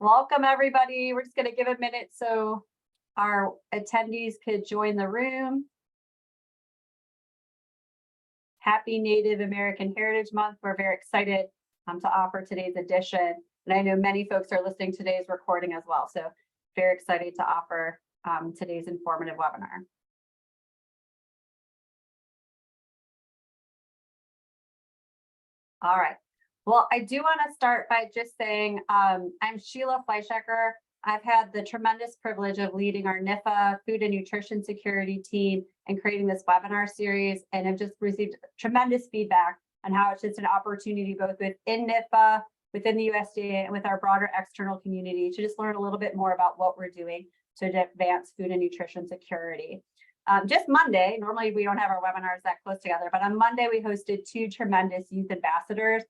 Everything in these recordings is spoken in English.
Welcome, everybody. We're just going to give a minute so our attendees could join the room. Happy Native American Heritage Month. We're very excited to offer today's edition. And I know many folks are listening to today's recording as well. So very excited to offer today's informative webinar. All right. Well, I do want to start by just saying I'm Sheila Fleischecker. I've had the tremendous privilege of leading our NIFA food and nutrition security team and creating this webinar series, and I've just received tremendous feedback on how it's just an opportunity both within NIFA, within the USDA, and with our broader external community to just learn a little bit more about what we're doing to advance food and nutrition security. Just Monday, normally we don't have our webinars that close together, but on Monday we hosted 2 tremendous youth ambassadors,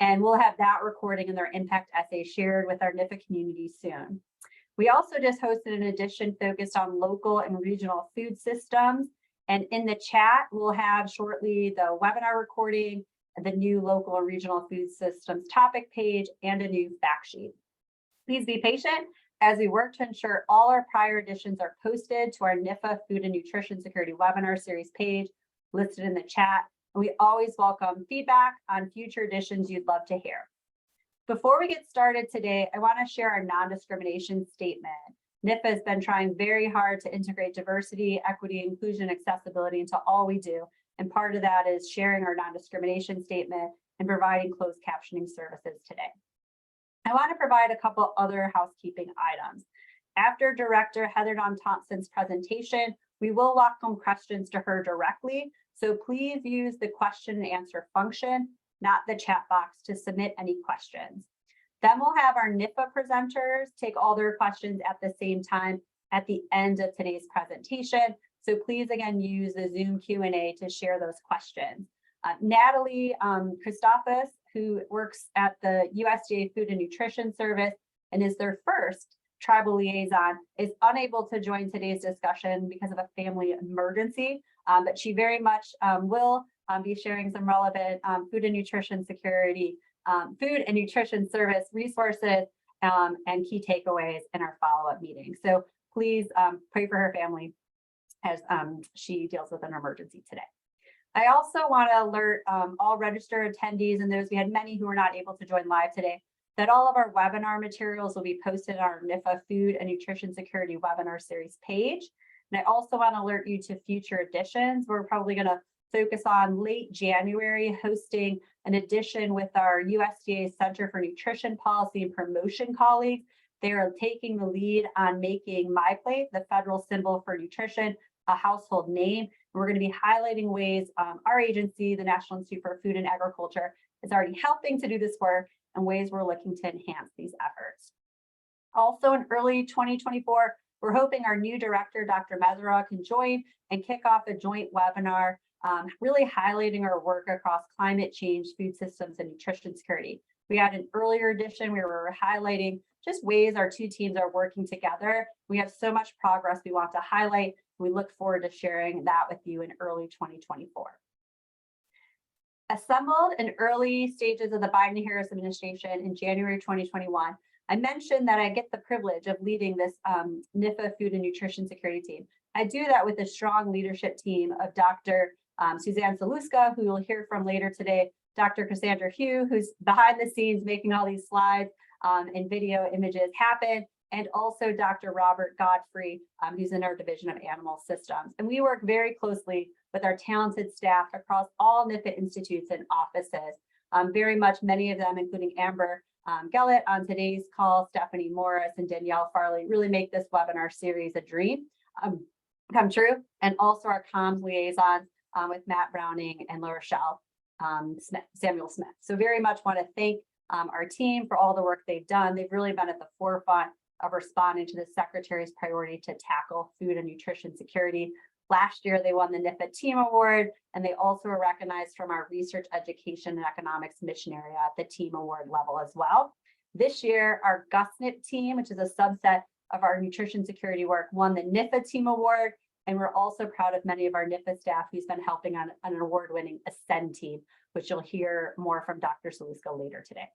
and we'll have that recording and their impact essay shared with our NIFA community soon. We also just hosted an edition focused on local and regional food systems, and in the chat we'll have shortly the webinar recording, the new local and regional food systems topic page, and a new fact sheet. Please be patient as we work to ensure all our prior editions are posted to our NIFA Food and Nutrition Security webinar series page listed in the chat. And we always welcome feedback on future editions you'd love to hear. Before we get started today, I want to share our non-discrimination statement. NIFA has been trying very hard to integrate diversity, equity, inclusion, accessibility into all we do. And part of that is sharing our non-discrimination statement and providing closed captioning services today. I want to provide a couple other housekeeping items. After Director Heather Dawn Thompson's presentation, we will welcome questions to her directly. So please use the question and answer function, not the chat box, to submit any questions. Then we'll have our NIFA presenters take all their questions at the same time at the end of today's presentation. So please, again, use the Zoom Q&A to share those questions. Natalie Christophes, who works at the USDA Food and Nutrition Service and is their first tribal liaison, is unable to join today's discussion because of a family emergency, but she very much will be sharing some relevant food and nutrition security, food and nutrition service resources and key takeaways in our follow-up meeting. So please pray for her family as she deals with an emergency today. I also want to alert all registered attendees, and those we had many who were not able to join live today, that all of our webinar materials will be posted on our NIFA Food and Nutrition Security webinar series page. And I also want to alert you to future editions. We're probably going to focus on late January, hosting an edition with our USDA Center for Nutrition Policy and Promotion colleagues. They are taking the lead on making MyPlate, the federal symbol for nutrition, a household name. We're going to be highlighting ways our agency, the National Institute for Food and Agriculture, is already helping to do this work and ways we're looking to enhance these efforts. Also in early 2024, we're hoping our new director, Dr. Meserow, can join and kick off a joint webinar really highlighting our work across climate change, food systems, and nutrition security. We had an earlier edition where we were highlighting just ways our 2 teams are working together. We have so much progress we want to highlight. We look forward to sharing that with you in early 2024. Assembled in early stages of the Biden-Harris administration in January 2021, I mentioned that I get the privilege of leading this NIFA Food and Nutrition Security team. I do that with a strong leadership team of Dr. Suzanne Saluska, who you'll hear from later today, Dr. Cassandra Hugh, who's behind the scenes making all these slides and video images happen, and also Dr. Robert Godfrey, who's in our Division of Animal Systems. And we work very closely with our talented staff across all NIFA institutes and offices. Very much many of them, including Amber Gellett on today's call, Stephanie Morris, and Danielle Farley, really make this webinar series a dream come true. And also our comms liaisons with Matt Browning and LaRochelle Samuel Smith. So very much want to thank our team for all the work they've done. They've really been at the forefront of responding to the Secretary's priority to tackle food and nutrition security. Last year, they won the NIFA Team Award, and they also were recognized from our Research, Education, and Economics mission area at the Team Award level as well. This year, our GusNIP team, which is a subset of our nutrition security work, won the NIFA Team Award, and we're also proud of many of our NIFA staff who's been helping on an award-winning Ascend team, which you'll hear more from Dr. Saluska later today.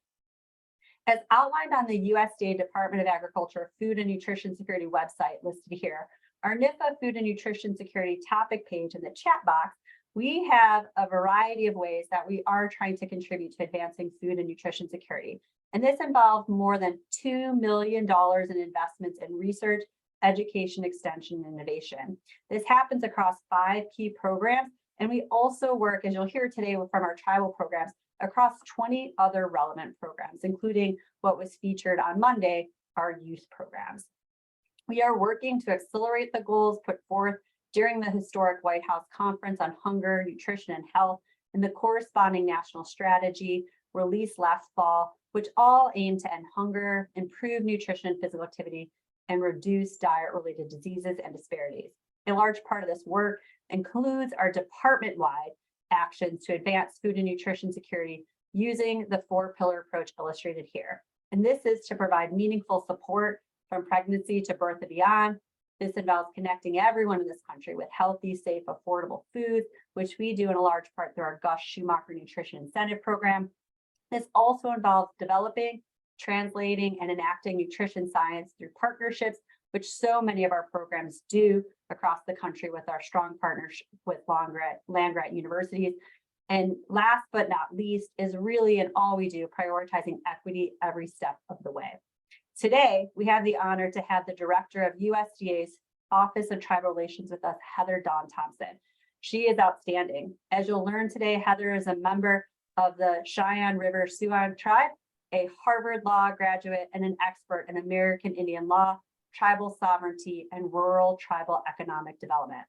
As outlined on the USDA Department of Agriculture Food and Nutrition Security website listed here, our NIFA Food and Nutrition Security topic page in the chat box, we have a variety of ways that we are trying to contribute to advancing food and nutrition security. And this involves more than $2 million in investments in research, education, extension, and innovation. This happens across 5 key programs. And we also work, as you'll hear today from our tribal programs, across 20 other relevant programs, including what was featured on Monday, our youth programs. We are working to accelerate the goals put forth during the historic White House Conference on Hunger, Nutrition, and Health, and the corresponding national strategy released last fall, which all aim to end hunger, improve nutrition and physical activity, and reduce diet-related diseases and disparities. A large part of this work includes our department-wide actions to advance food and nutrition security using the 4-pillar approach illustrated here. And this is to provide meaningful support from pregnancy to birth and beyond. This involves connecting everyone in this country with healthy, safe, affordable foods, which we do in a large part through our Gus Schumacher Nutrition Incentive Program. This also involves developing, translating, and enacting nutrition science through partnerships, which so many of our programs do across the country with our strong partnership with land-grant universities. And last but not least is really in all we do, prioritizing equity every step of the way. Today, we have the honor to have the director of USDA's Office of Tribal Relations with us, Heather Dawn Thompson. She is outstanding. As you'll learn today, Heather is a member of the Cheyenne River Siouan tribe, a Harvard Law graduate, and an expert in American Indian law, tribal sovereignty, and rural tribal economic development.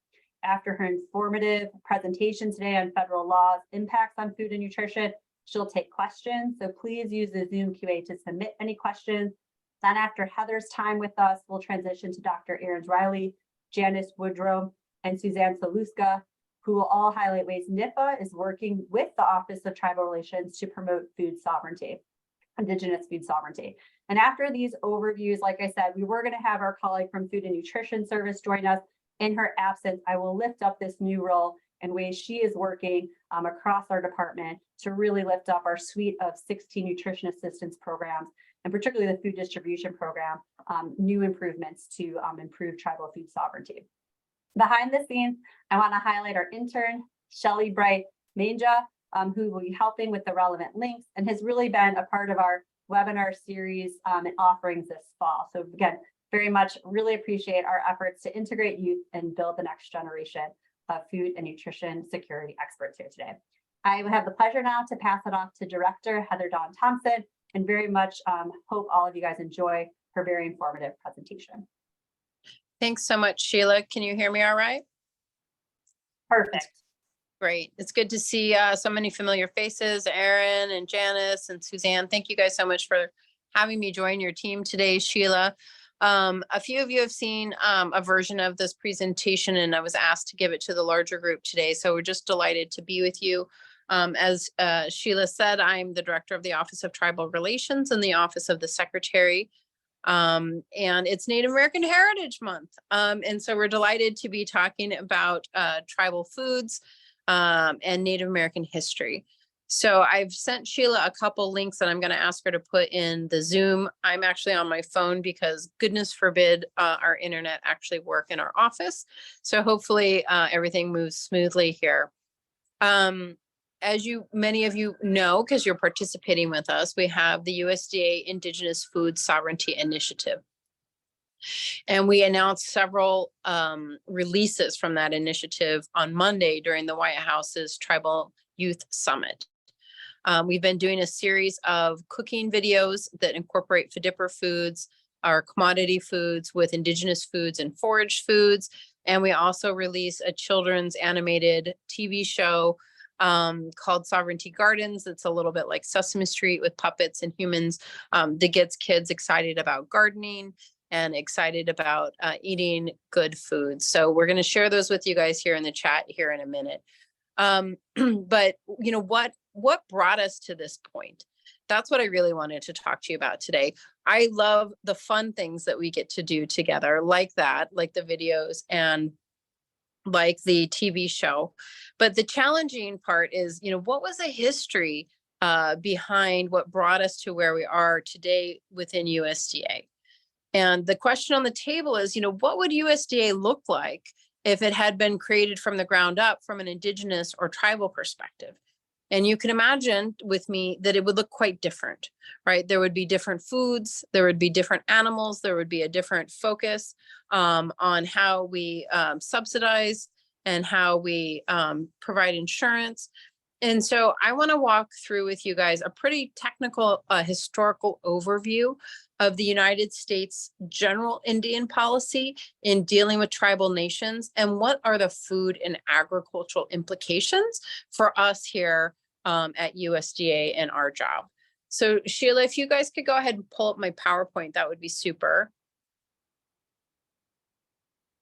After her informative presentation today on federal law's impacts on food and nutrition, she'll take questions. So please use the Zoom QA to submit any questions. Then after Heather's time with us, we'll transition to Dr. Aarons Riley, Janice Woodrow, and Suzanne Saluska, who will all highlight ways NIFA is working with the Office of Tribal Relations to promote food sovereignty, Indigenous food sovereignty. And after these overviews, like I said, we were going to have our colleague from Food and Nutrition Service join us. In her absence, I will lift up this new role and ways she is working across our department to really lift up our suite of 16 nutrition assistance programs, and particularly the food distribution program, new improvements to improve tribal food sovereignty. Behind the scenes, I want to highlight our intern, Shelly Bright Manja, who will be helping with the relevant links and has really been a part of our webinar series and offerings this fall. So again, very much really appreciate our efforts to integrate youth and build the next generation of food and nutrition security experts here today. I have the pleasure now to pass it off to Director Heather Dawn Thompson, and very much hope all of you guys enjoy her very informative presentation. Thanks so much, Sheila. Can you hear me all right? Perfect. Great. It's good to see so many familiar faces, Aaron and Janice and Suzanne. Thank you guys so much for having me join your team today, Sheila. A few of you have seen a version of this presentation, and I was asked to give it to the larger group today. So we're just delighted to be with you. As Sheila said, I'm the director of the Office of Tribal Relations and the Office of the Secretary. And it's Native American Heritage Month. And so we're delighted to be talking about tribal foods and Native American history. So I've sent Sheila a couple links that I'm going to ask her to put in the Zoom. I'm actually on my phone because goodness forbid our internet actually work in our office. So hopefully everything moves smoothly here. As many of you know, because you're participating with us, we have the USDA Indigenous Food Sovereignty Initiative. And we announced several releases from that initiative on Monday during the White House's Tribal Youth Summit. We've been doing a series of cooking videos that incorporate FDIPR foods, our commodity foods with indigenous foods and forage foods. And we also release a children's animated TV show called Sovereignty Gardens. It's a little bit like Sesame Street with puppets and humans that gets kids excited about gardening and excited about eating good food. So we're going to share those with you guys here in the chat here in a minute. But you know, what brought us to this point? That's what I really wanted to talk to you about today. I love the fun things that we get to do together, like that, like the videos and like the TV show. But the challenging part is, you know, what was the history behind what brought us to where we are today within USDA. And the question on the table is, what would USDA look like if it had been created from the ground up from an indigenous or tribal perspective? And you can imagine with me that it would look quite different, right? There would be different foods, there would be different animals, there would be a different focus on how we subsidize and how we provide insurance. And so I want to walk through with you guys a pretty technical historical overview of the United States general Indian policy in dealing with tribal nations, and what are the food and agricultural implications for us here at USDA and our job. So Sheila, if you guys could go ahead and pull up my PowerPoint, that would be super.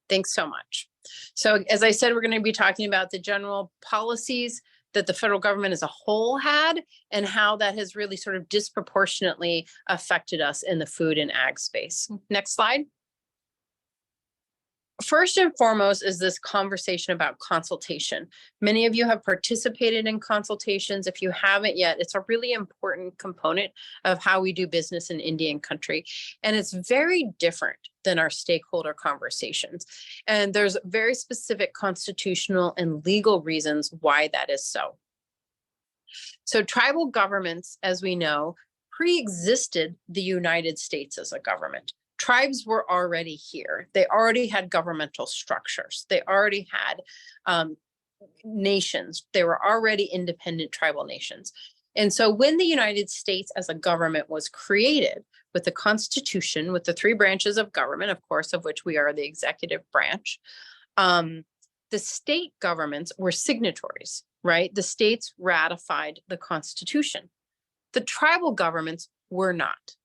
Thanks so much. So as I said, we're going to be talking about the general policies that the federal government as a whole had, and how that has really sort of disproportionately affected us in the food and ag space. Next slide. First and foremost is this conversation about consultation. Many of you have participated in consultations. If you haven't yet, it's a really important component of how we do business in Indian country. And it's very different than our stakeholder conversations. And there's very specific constitutional and legal reasons why that is so. So tribal governments, as we know, pre-existed the United States as a government. Tribes were already here. They already had governmental structures. They already had nations. They were already independent tribal nations. And so when the United States as a government was created with the Constitution, with the 3 branches of government, of course, of which we are the executive branch, the state governments were signatories, right? The states ratified the Constitution. The tribal governments were not.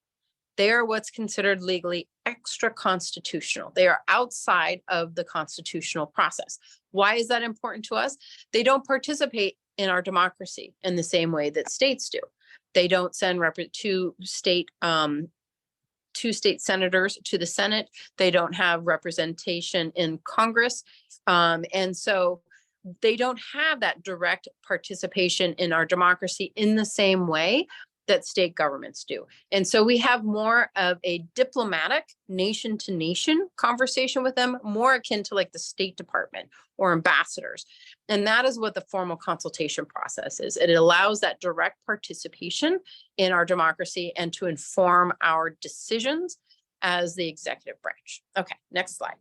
They are what's considered legally extra constitutional. They are outside of the constitutional process. Why is that important to us? They don't participate in our democracy in the same way that states do. They don't send two state senators to the Senate. They don't have representation in Congress. And so they don't have that direct participation in our democracy in the same way that state governments do. And so we have more of a diplomatic nation to nation conversation with them, more akin to like the State Department or ambassadors. And that is what the formal consultation process is. It allows that direct participation in our democracy and to inform our decisions as the executive branch. Okay, next slide.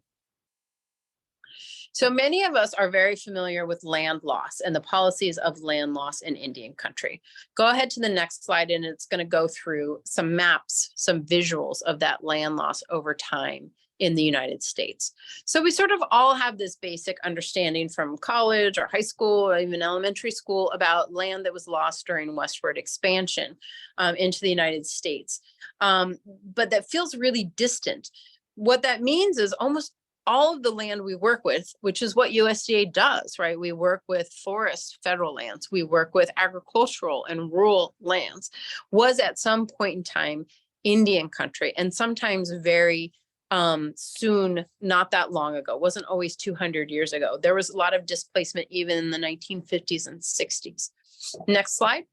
So many of us are very familiar with land loss and the policies of land loss in Indian country. Go ahead to the next slide, and it's going to go through some maps, some visuals of that land loss over time in the United States. So we sort of all have this basic understanding from college or high school or even elementary school about land that was lost during westward expansion into the United States. But that feels really distant. What that means is almost all of the land we work with, which is what USDA does, right? We work with forest federal lands, we work with agricultural and rural lands, was at some point in time Indian country, and sometimes very soon, not that long ago, wasn't always 200 years ago. There was a lot of displacement even in the 1950s and 60s. Next slide.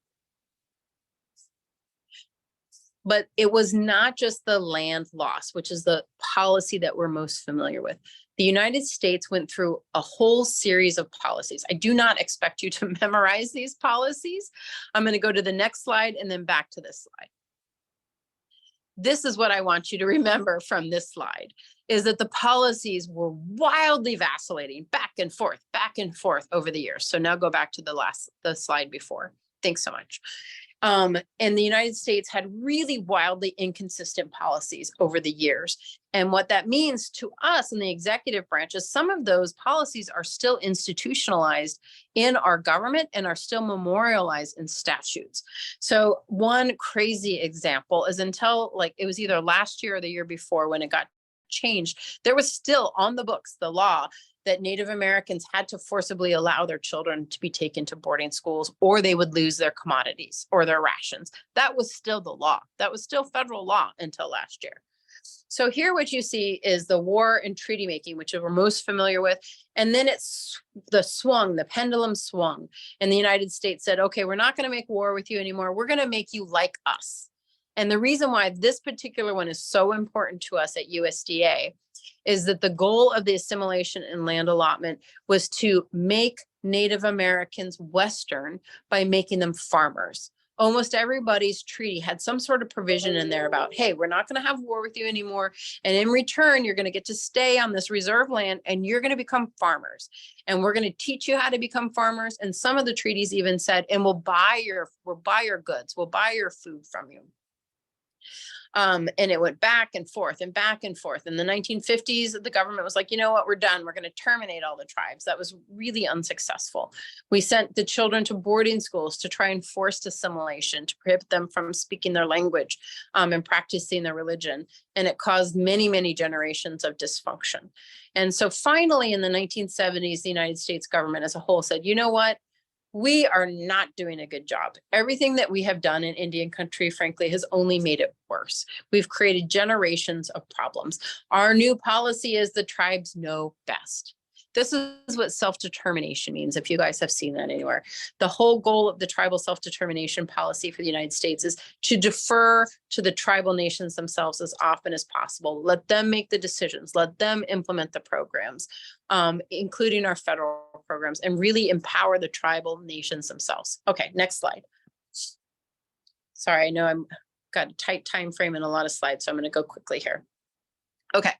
But it was not just the land loss, which is the policy that we're most familiar with. The United States went through a whole series of policies. I do not expect you to memorize these policies. I'm going to go to the next slide and then back to this slide. This is what I want you to remember from this slide, is that the policies were wildly vacillating back and forth over the years. So now go back to the slide before. Thanks so much. And the United States had really wildly inconsistent policies over the years. And what that means to us in the executive branch is some of those policies are still institutionalized in our government and are still memorialized in statutes. So one crazy example is until like it was either last year or the year before when it got changed, there was still on the books the law that Native Americans had to forcibly allow their children to be taken to boarding schools, or they would lose their commodities or their rations. That was still the law. That was still federal law until last year. So here what you see is the war and treaty making, which we're most familiar with. And then it's the pendulum swung. And the United States said, okay, we're not going to make war with you anymore. We're going to make you like us. And the reason why this particular one is so important to us at USDA is that the goal of the assimilation and land allotment was to make Native Americans Western by making them farmers. Almost everybody's treaty had some sort of provision in there about, hey, we're not going to have war with you anymore. And in return, you're going to get to stay on this reserve land and you're going to become farmers. And we're going to teach you how to become farmers. And some of the treaties even said, and we'll buy your goods, we'll buy your food from you. And it went back and forth and back and forth. In the 1950s, the government was like, you know what, we're done. We're going to terminate all the tribes. That was really unsuccessful. We sent the children to boarding schools to try and force assimilation, to prohibit them from speaking their language and practicing their religion. And it caused many, many generations of dysfunction. And so finally, in the 1970s, the United States government as a whole said, you know what? We are not doing a good job. Everything that we have done in Indian country, frankly, has only made it worse. We've created generations of problems. Our new policy is the tribes know best. This is what self-determination means, if you guys have seen that anywhere. The whole goal of the tribal self-determination policy for the United States is to defer to the tribal nations themselves as often as possible. Let them make the decisions. Let them implement the programs, including our federal programs, and really empower the tribal nations themselves. Okay, next slide. Sorry, I know I've got a tight time frame and a lot of slides, so I'm going to go quickly here. Okay,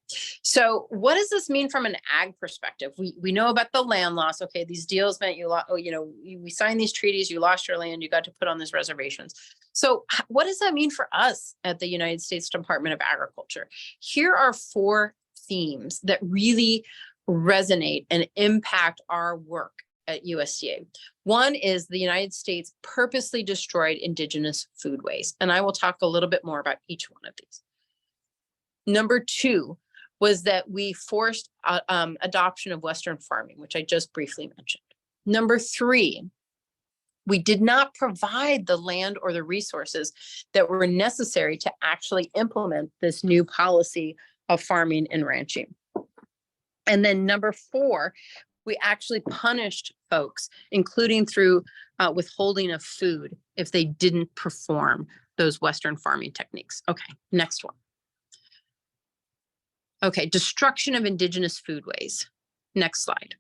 so what does this mean from an ag perspective? We know about the land loss. Okay, these deals meant we signed these treaties, you lost your land, you got to put on these reservations. So what does that mean for us at the United States Department of Agriculture? Here are 4 themes that really resonate and impact our work at USDA. One is the United States purposely destroyed indigenous foodways, and I will talk a little bit more about each one of these. Number 2 was that we forced adoption of Western farming, which I just briefly mentioned. Number 3, we did not provide the land or the resources that were necessary to actually implement this new policy of farming and ranching. And then number 4, we actually punished folks, including through withholding of food if they didn't perform those Western farming techniques. Okay, next one. Okay, destruction of indigenous foodways. Next slide.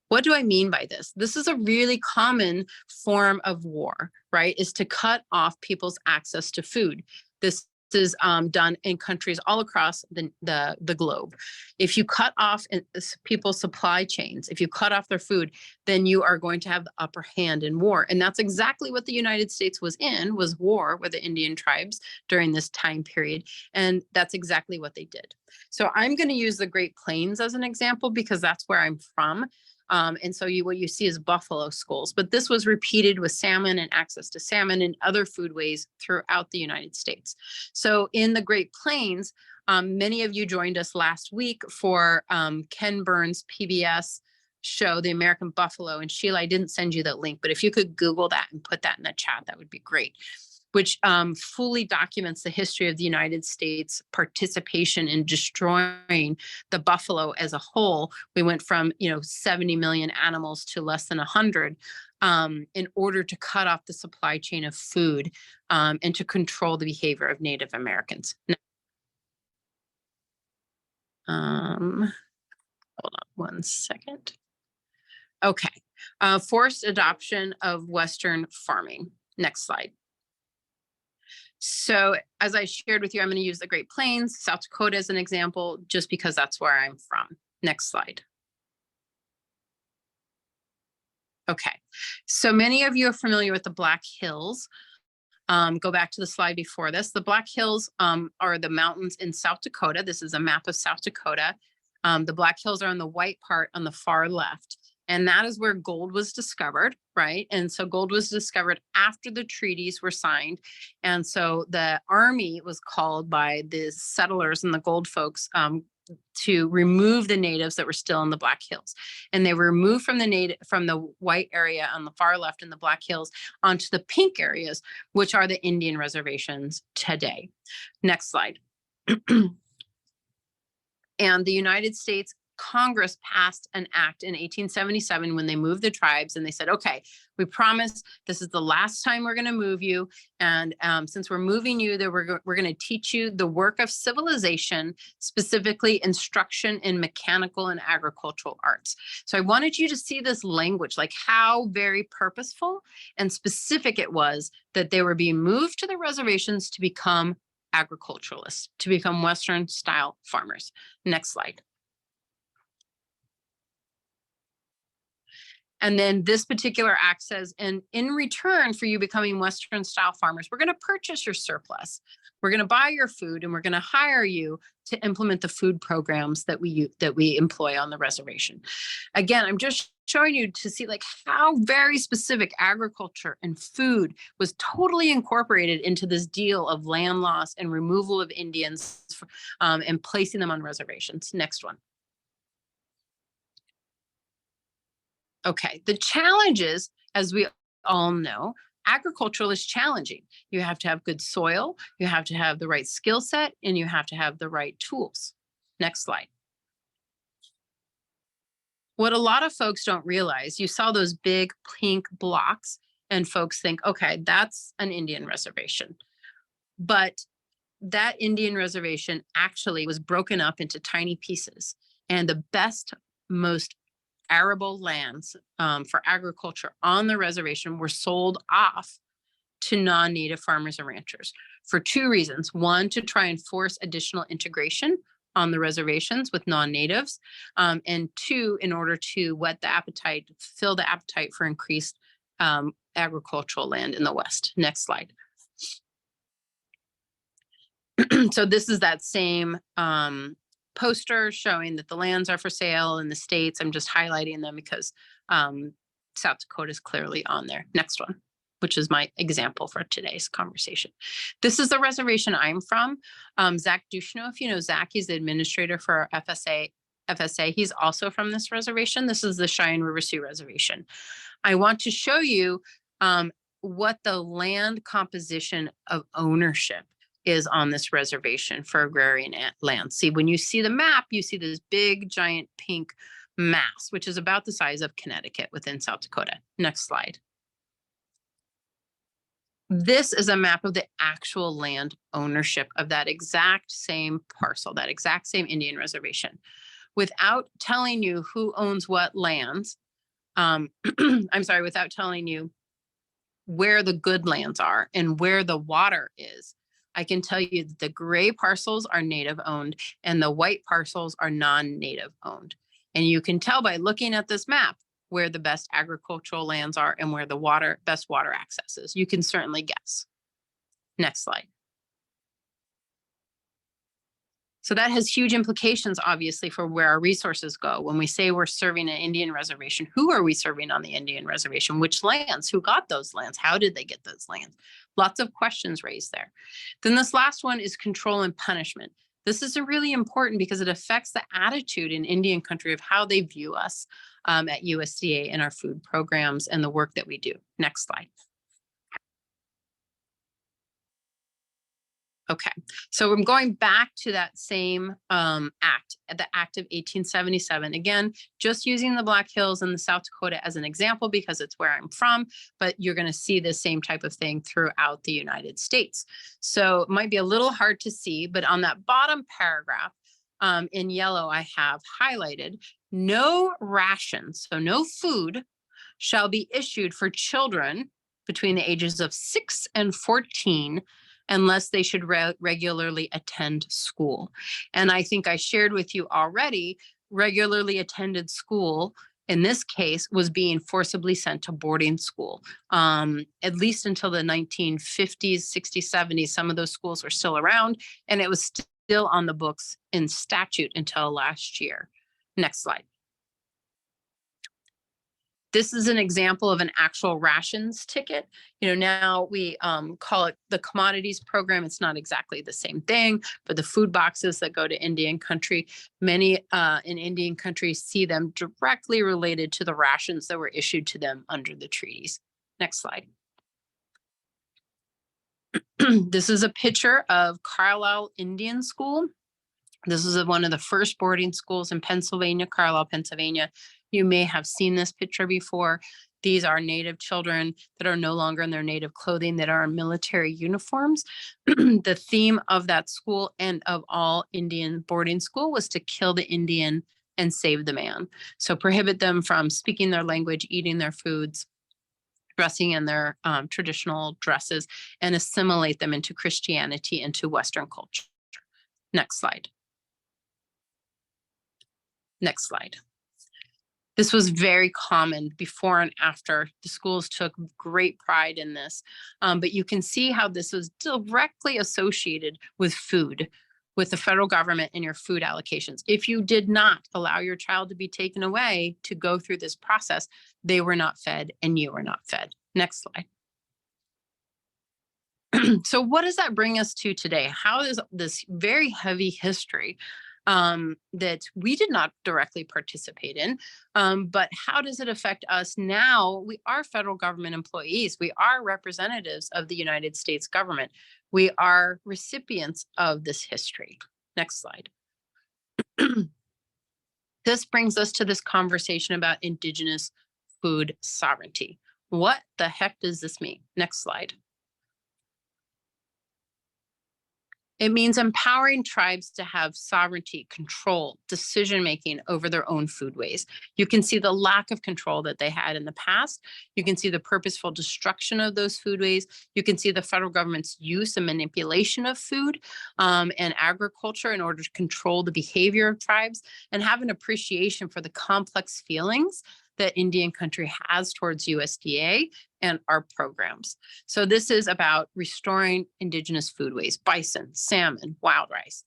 What do I mean by this? This is a really common form of war, right? Is to cut off people's access to food. This is done in countries all across the globe. If you cut off people's supply chains, if you cut off their food, then you are going to have the upper hand in war. And that's exactly what the United States was war with the Indian tribes during this time period. And that's exactly what they did. So I'm going to use the Great Plains as an example because that's where I'm from. And so what you see is buffalo skulls, but this was repeated with salmon and access to salmon and other foodways throughout the United States. So in the Great Plains, many of you joined us last week for Ken Burns' PBS show, The American Buffalo. And Sheila, I didn't send you that link, but if you could Google that and put that in the chat, that would be great. Which fully documents the history of the United States participation in destroying the buffalo as a whole. We went from 70 million animals to less than 100 in order to cut off the supply chain of food and to control the behavior of Native Americans. Hold on one second. Okay, forced adoption of Western farming. Next slide. So as I shared with you, I'm going to use the Great Plains, South Dakota as an example, just because that's where I'm from. Next slide. Okay, so many of you are familiar with the Black Hills. Go back to the slide before this. The Black Hills are the mountains in South Dakota. This is a map of South Dakota. The Black Hills are on the white part on the far left. And that is where gold was discovered, right? And so gold was discovered after the treaties were signed. And so the army was called by the settlers and the gold folks to remove the natives that were still in the Black Hills. And they were removed from the white area on the far left in the Black Hills onto the pink areas, which are the Indian reservations today. Next slide. And the United States Congress passed an act in 1877 when they moved the tribes, and they said, okay, we promise this is the last time we're going to move you. And since we're moving you, that we're going to teach you the work of civilization, specifically instruction in mechanical and agricultural arts. So I wanted you to see this language, like how very purposeful and specific it was that they were being moved to the reservations to become agriculturalists, to become Western style farmers. Next slide. And then this particular act says, and in return for you becoming Western style farmers, we're going to purchase your surplus. We're going to buy your food, and we're going to hire you to implement the food programs that we employ on the reservation. Again, I'm just showing you to see like how very specific agriculture and food was totally incorporated into this deal of land loss and removal of Indians and placing them on reservations. Next one. Okay, the challenges, as we all know, agricultural is challenging. You have to have good soil, you have to have the right skill set, and you have to have the right tools. Next slide. What a lot of folks don't realize, you saw those big pink blocks, and folks think, okay, that's an Indian reservation. But that Indian reservation actually was broken up into tiny pieces, and the best, most arable lands for agriculture on the reservation were sold off to non-native farmers and ranchers for two reasons. One, to try and force additional integration on the reservations with non-natives, and two, in order to whet the appetite, fill the appetite for increased agricultural land in the West. Next slide. So this is that same poster showing that the lands are for sale in the States. I'm just highlighting them because South Dakota is clearly on there. Next one, which is my example for today's conversation. This is the reservation I'm from. Zach Duchesneau, if you know Zach, he's the administrator for our FSA. He's also from this reservation. This is the Cheyenne River Sioux Reservation. I want to show you what the land composition of ownership is on this reservation for agrarian land. See, when you see the map, you see this big, giant pink mass, which is about the size of Connecticut within South Dakota. Next slide. This is a map of the actual land ownership of that exact same parcel, that exact same Indian reservation. Without telling you who owns what lands, I'm sorry, without telling you where the good lands are and where the water is, I can tell you that the gray parcels are native owned and the white parcels are non-native owned. And you can tell by looking at this map where the best agricultural lands are and where the best water access is. You can certainly guess. Next slide. So that has huge implications, obviously, for where our resources go. When we say we're serving an Indian reservation, who are we serving on the Indian reservation? Which lands? Who got those lands? How did they get those lands? Lots of questions raised there. Then this last one is control and punishment. This is really important because it affects the attitude in Indian country of how they view us at USDA and our food programs and the work that we do. Next slide. Okay, so I'm going back to that same act, the Act of 1877. Again, just using the Black Hills and the South Dakota as an example because it's where I'm from, but you're going to see the same type of thing throughout the United States. So it might be a little hard to see, but on that bottom paragraph in yellow, I have highlighted no rations, so no food shall be issued for children between the ages of 6 and 14 unless they should regularly attend school. And I think I shared with you already, regularly attended school, in this case, was being forcibly sent to boarding school, at least until the 1950s, 60s, 70s. Some of those schools were still around, and it was still on the books in statute until last year. Next slide. This is an example of an actual rations ticket. You know, now we call it the commodities program. It's not exactly the same thing, but the food boxes that go to Indian country, many in Indian country see them directly related to the rations that were issued to them under the treaties. Next slide. This is a picture of Carlisle Indian School. This is one of the first boarding schools in Pennsylvania, Carlisle, Pennsylvania. You may have seen this picture before. These are Native children that are no longer in their Native clothing, that are in military uniforms. The theme of that school and of all Indian boarding school was to kill the Indian and save the man. So prohibit them from speaking their language, eating their foods, dressing in their traditional dresses, and assimilate them into Christianity, into Western culture. Next slide. Next slide. This was very common before and after. The schools took great pride in this, but you can see how this was directly associated with food, with the federal government and your food allocations. If you did not allow your child to be taken away to go through this process, they were not fed and you were not fed. Next slide. So what does that bring us to today? How is this very heavy history that we did not directly participate in, but how does it affect us now? We are federal government employees. We are representatives of the United States government. We are recipients of this history. Next slide. This brings us to this conversation about Indigenous food sovereignty. What the heck does this mean? Next slide. It means empowering tribes to have sovereignty, control, decision-making over their own foodways. You can see the lack of control that they had in the past. You can see the purposeful destruction of those foodways. You can see the federal government's use and manipulation of food and agriculture in order to control the behavior of tribes, and have an appreciation for the complex feelings that Indian country has towards USDA and our programs. So this is about restoring Indigenous foodways, bison, salmon, wild rice,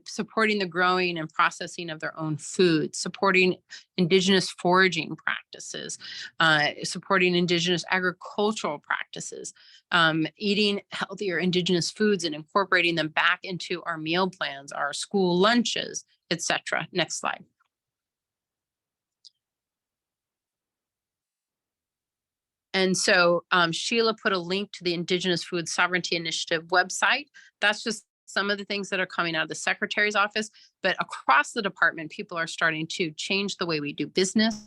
supporting the growing and processing of their own food, supporting Indigenous foraging practices, supporting Indigenous agricultural practices, eating healthier Indigenous foods and incorporating them back into our meal plans, our school lunches, etc. Next slide. And so Sheila put a link to the Indigenous Food Sovereignty Initiative website. That's just some of the things that are coming out of the Secretary's office, but across the department, people are starting to change the way we do business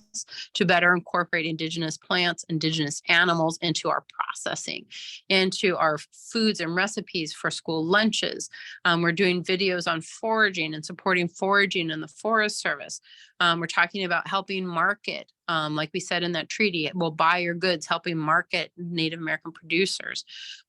to better incorporate Indigenous plants, Indigenous animals into our processing, into our foods and recipes for school lunches. We're doing videos on foraging and supporting foraging in the Forest Service. We're talking about helping market, like we said in that treaty, we'll buy your goods, helping market Native American producers.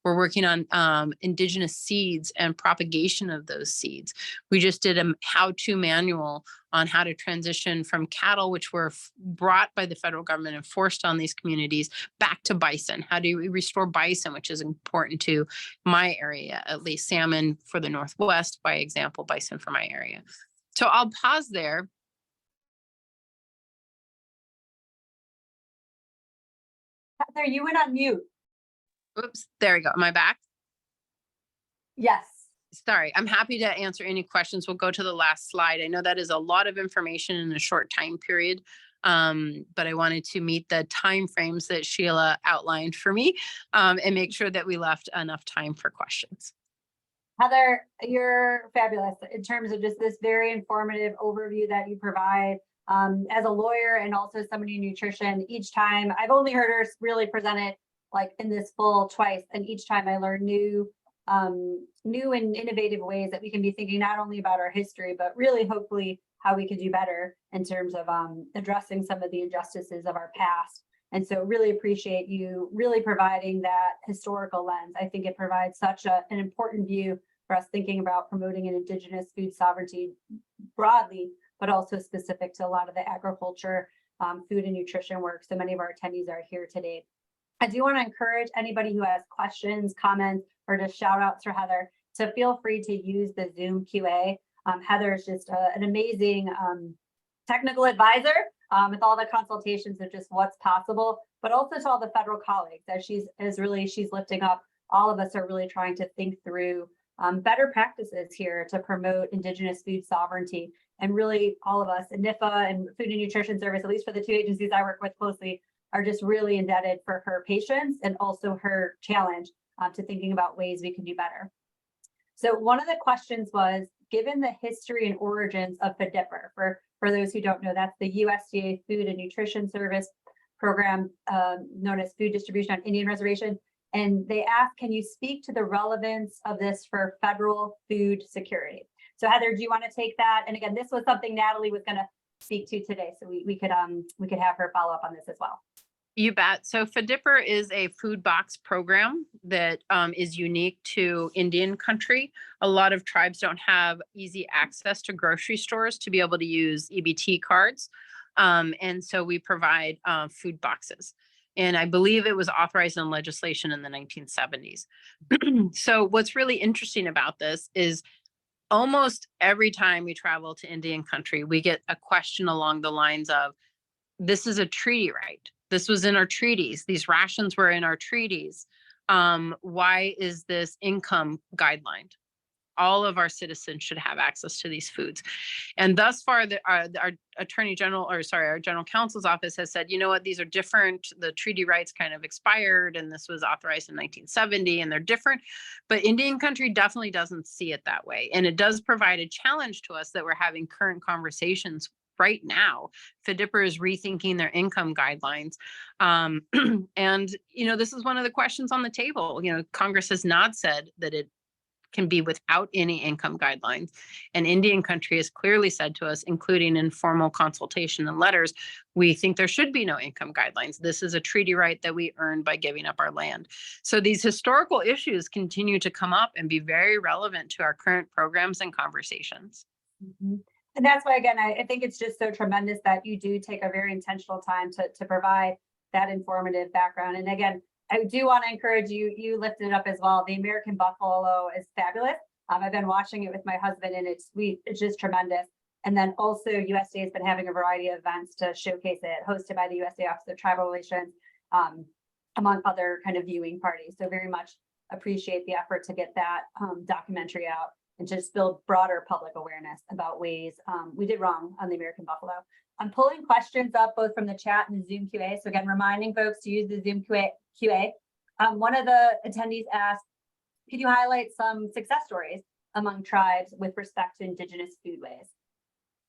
We're working on Indigenous seeds and propagation of those seeds. We just did a how-to manual on how to transition from cattle, which were brought by the federal government and forced on these communities, back to bison. How do we restore bison, which is important to my area, at least salmon for the Northwest, by example, bison for my area. So I'll pause there. Heather, you went on mute. Oops, there we go. Am I back? Yes. Sorry, I'm happy to answer any questions. We'll go to the last slide. I know that is a lot of information in a short time period, but I wanted to meet the timeframes that Sheila outlined for me and make sure that we left enough time for questions. Heather, you're fabulous in terms of just this very informative overview that you provide. As a lawyer and also somebody in nutrition, each time I've only heard her really present it like in this full twice, and each time I learn new and innovative ways that we can be thinking not only about our history, but really hopefully how we could do better in terms of addressing some of the injustices of our past. And so really appreciate you really providing that historical lens. I think it provides such an important view for us thinking about promoting an Indigenous food sovereignty broadly, but also specific to a lot of the agriculture, food and nutrition work. So many of our attendees are here today. I do want to encourage anybody who has questions, comments, or just shout outs for Heather to feel free to use the Zoom QA. Heather is just an amazing technical advisor with all the consultations of just what's possible, but also to all the federal colleagues as she's lifting up. All of us are really trying to think through better practices here to promote Indigenous food sovereignty. And really all of us, NIFA and Food and Nutrition Service, at least for the two agencies I work with closely, are just really indebted for her patience and also her challenge to thinking about ways we can do better. So one of the questions was, given the history and origins of FDIPR, for those who don't know, that's the USDA Food and Nutrition Service program, known as Food Distribution on Indian Reservation. And they asked, can you speak to the relevance of this for federal food security? So Heather, do you want to take that? And again, this was something Natalie was going to speak to today, so we could have her follow up on this as well. You bet. So FDIPR is a food box program that is unique to Indian country. A lot of tribes don't have easy access to grocery stores to be able to use EBT cards. And so we provide food boxes. And I believe it was authorized in legislation in the 1970s. So what's really interesting about this is almost every time we travel to Indian country, we get a question along the lines of, this is a treaty right. This was in our treaties. These rations were in our treaties. Why is this income guideline? All of our citizens should have access to these foods. And thus far, our attorney general, or sorry, our general counsel's office has said, you know what, these are different. The treaty rights kind of expired, and this was authorized in 1970, and they're different. But Indian country definitely doesn't see it that way. And it does provide a challenge to us that we're having current conversations right now. FDIPR is rethinking their income guidelines. And, you know, this is one of the questions on the table. You know, Congress has not said that it can be without any income guidelines. And Indian country has clearly said to us, including in formal consultation and letters, we think there should be no income guidelines. This is a treaty right that we earned by giving up our land. So these historical issues continue to come up and be very relevant to our current programs and conversations. Mm-hmm. And that's why, again, I think it's just so tremendous that you do take a very intentional time to provide that informative background. And again, I do want to encourage you, you lifted it up as well. The American buffalo is fabulous. I've been watching it with my husband, and it's just tremendous. And then also USDA has been having a variety of events to showcase it, hosted by the USDA Office of Tribal Relations, among other kind of viewing parties. So very much appreciate the effort to get that documentary out and just build broader public awareness about ways we did wrong on the American buffalo. I'm pulling questions up both from the chat and the Zoom QA. So again, reminding folks to use the Zoom QA. One of the attendees asked, could you highlight some success stories among tribes with respect to indigenous foodways?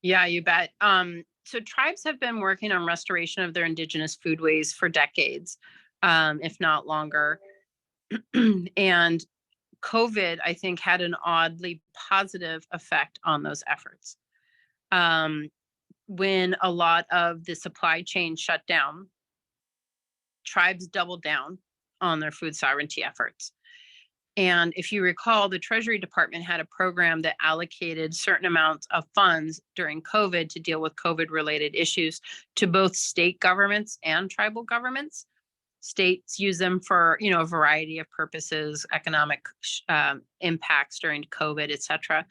Yeah, you bet. So tribes have been working on restoration of their indigenous foodways for decades, if not longer. And COVID, I think, had an oddly positive effect on those efforts. When a lot of the supply chain shut down, tribes doubled down on their food sovereignty efforts. And if you recall, the Treasury Department had a program that allocated certain amounts of funds during COVID to deal with COVID-related issues to both state governments and tribal governments. States use them for, you know, a variety of purposes, economic impacts during COVID, et cetera.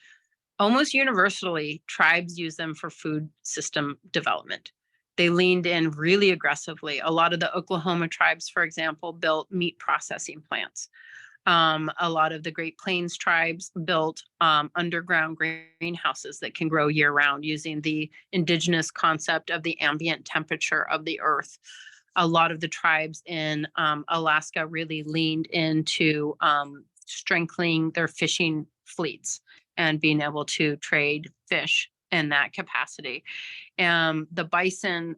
Almost universally, tribes use them for food system development. They leaned in really aggressively. A lot of the Oklahoma tribes, for example, built meat processing plants. A lot of the Great Plains tribes built underground greenhouses that can grow year round using the indigenous concept of the ambient temperature of the earth. A lot of the tribes in Alaska really leaned into strengthening their fishing fleets and being able to trade fish in that capacity. The bison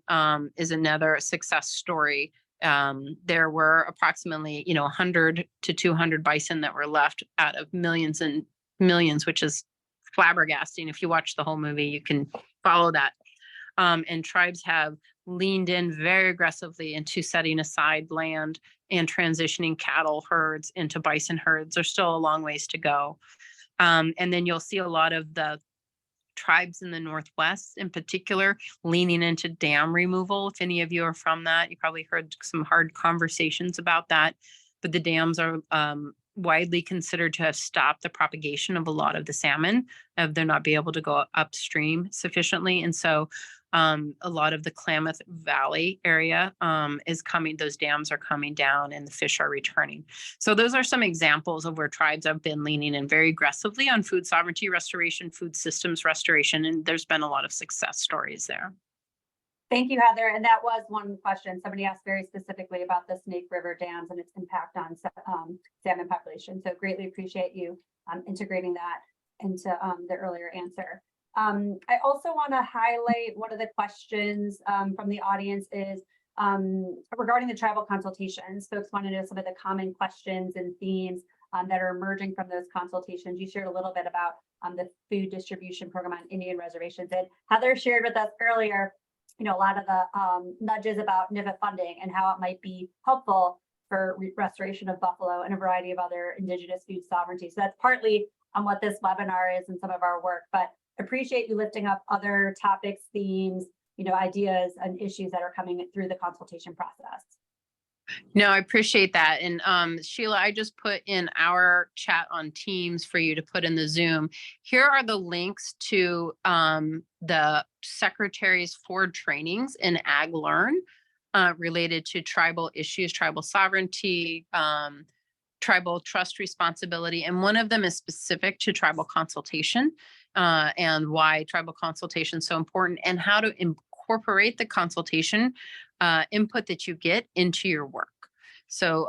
is another success story. There were approximately, 100 to 200 bison that were left out of millions and millions, which is flabbergasting. If you watch the whole movie, you can follow that. And tribes have leaned in very aggressively into setting aside land and transitioning cattle herds into bison herds. There's still a long ways to go. And then you'll see a lot of the tribes in the Northwest in particular leaning into dam removal. If any of you are from that, you probably heard some hard conversations about that, but the dams are widely considered to have stopped the propagation of a lot of the salmon, of they're not be able to go upstream sufficiently. And so a lot of the Klamath Valley area is coming, those dams are coming down and the fish are returning. So those are some examples of where tribes have been leaning in very aggressively on food sovereignty restoration, food systems restoration, and there's been a lot of success stories there. Thank you, Heather. And that was one question. Somebody asked very specifically about the Snake River dams and its impact on salmon population. So greatly appreciate you integrating that into the earlier answer. I also want to highlight one of the questions from the audience is regarding the tribal consultations. Folks want to know some of the common questions and themes that are emerging from those consultations. You shared a little bit about the food distribution program on Indian reservations, and Heather shared with us earlier, a lot of the nudges about NIFA funding and how it might be helpful for restoration of buffalo and a variety of other Indigenous food sovereignty. So that's partly on what this webinar is and some of our work, but appreciate you lifting up other topics, themes, ideas and issues that are coming through the consultation process. No, I appreciate that. And Sheila, I just put in our chat on Teams for you to put in the Zoom. Here are the links to the Secretary's 4 trainings in Ag Learn related to tribal issues, tribal sovereignty, tribal trust responsibility. And one of them is specific to tribal consultation and why tribal consultation is so important and how to incorporate the consultation input that you get into your work. So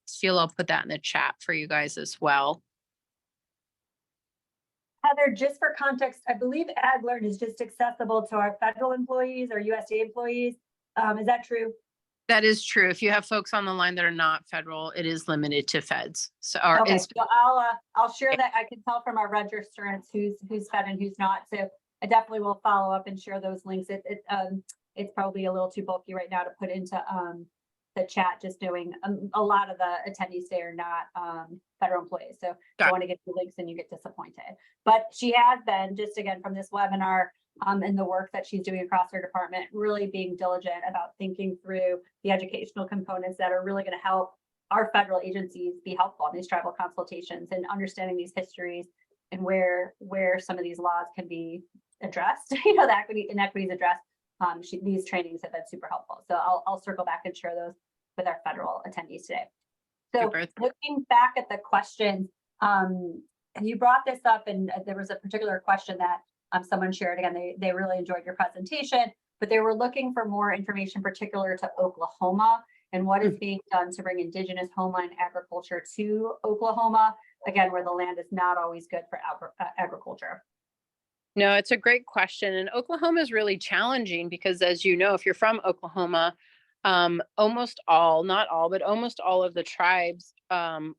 Sheila, I'll put that in the chat for you guys as well. Heather, just for context, I believe Ag Learn is just accessible to our federal employees or USDA employees. Is that true? That is true. If you have folks on the line that are not federal, it is limited to feds. So, okay, so I'll share that. I can tell from our registrants who's fed and who's not. So I definitely will follow up and share those links. It's probably a little too bulky right now to put into the chat, just knowing a lot of the attendees today are not federal employees. So I want to get you links and you get disappointed. But she has been, just again from this webinar and the work that she's doing across her department, really being diligent about thinking through the educational components that are really going to help our federal agencies be helpful in these tribal consultations and understanding these histories and where some of these laws can be addressed, the inequities addressed. These trainings have been super helpful. So I'll circle back and share those with our federal attendees today. So looking back at the questions, you brought this up and there was a particular question that someone shared. Again, they really enjoyed your presentation, but they were looking for more information particular to Oklahoma and what is being done to bring Indigenous homeland agriculture to Oklahoma, again, where the land is not always good for agriculture. No, it's a great question. And Oklahoma is really challenging because, as you know, if you're from Oklahoma, almost all, not all, but almost all of the tribes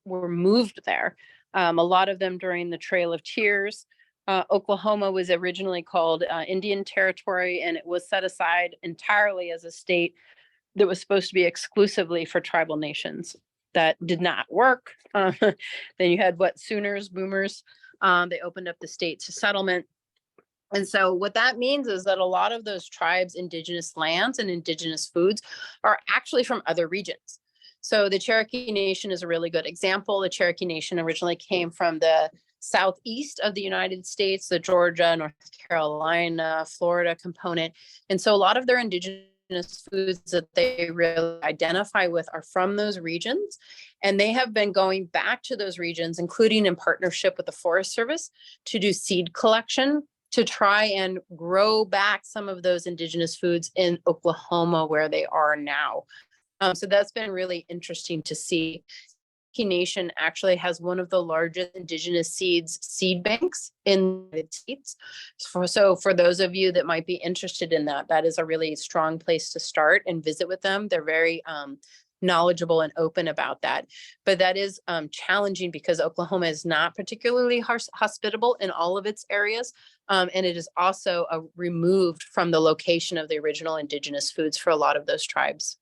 were moved there. A lot of them during the Trail of Tears. Oklahoma was originally called Indian Territory, and it was set aside entirely as a state that was supposed to be exclusively for tribal nations. That did not work. Then you had Sooners, Boomers. They opened up the state to settlement. And so what that means is that a lot of those tribes' indigenous lands and indigenous foods are actually from other regions. So the Cherokee Nation is a really good example. The Cherokee Nation originally came from the southeast of the United States, the Georgia, North Carolina, Florida component. And so a lot of their indigenous foods that they really identify with are from those regions. And they have been going back to those regions, including in partnership with the Forest Service, to do seed collection, to try and grow back some of those indigenous foods in Oklahoma where they are now. So that's been really interesting to see. Cherokee Nation actually has one of the largest indigenous seed banks in the United States. So for those of you that might be interested in that, that is a really strong place to start and visit with them. They're very knowledgeable and open about that. But that is challenging because Oklahoma is not particularly hospitable in all of its areas. And it is also removed from the location of the original indigenous foods for a lot of those tribes.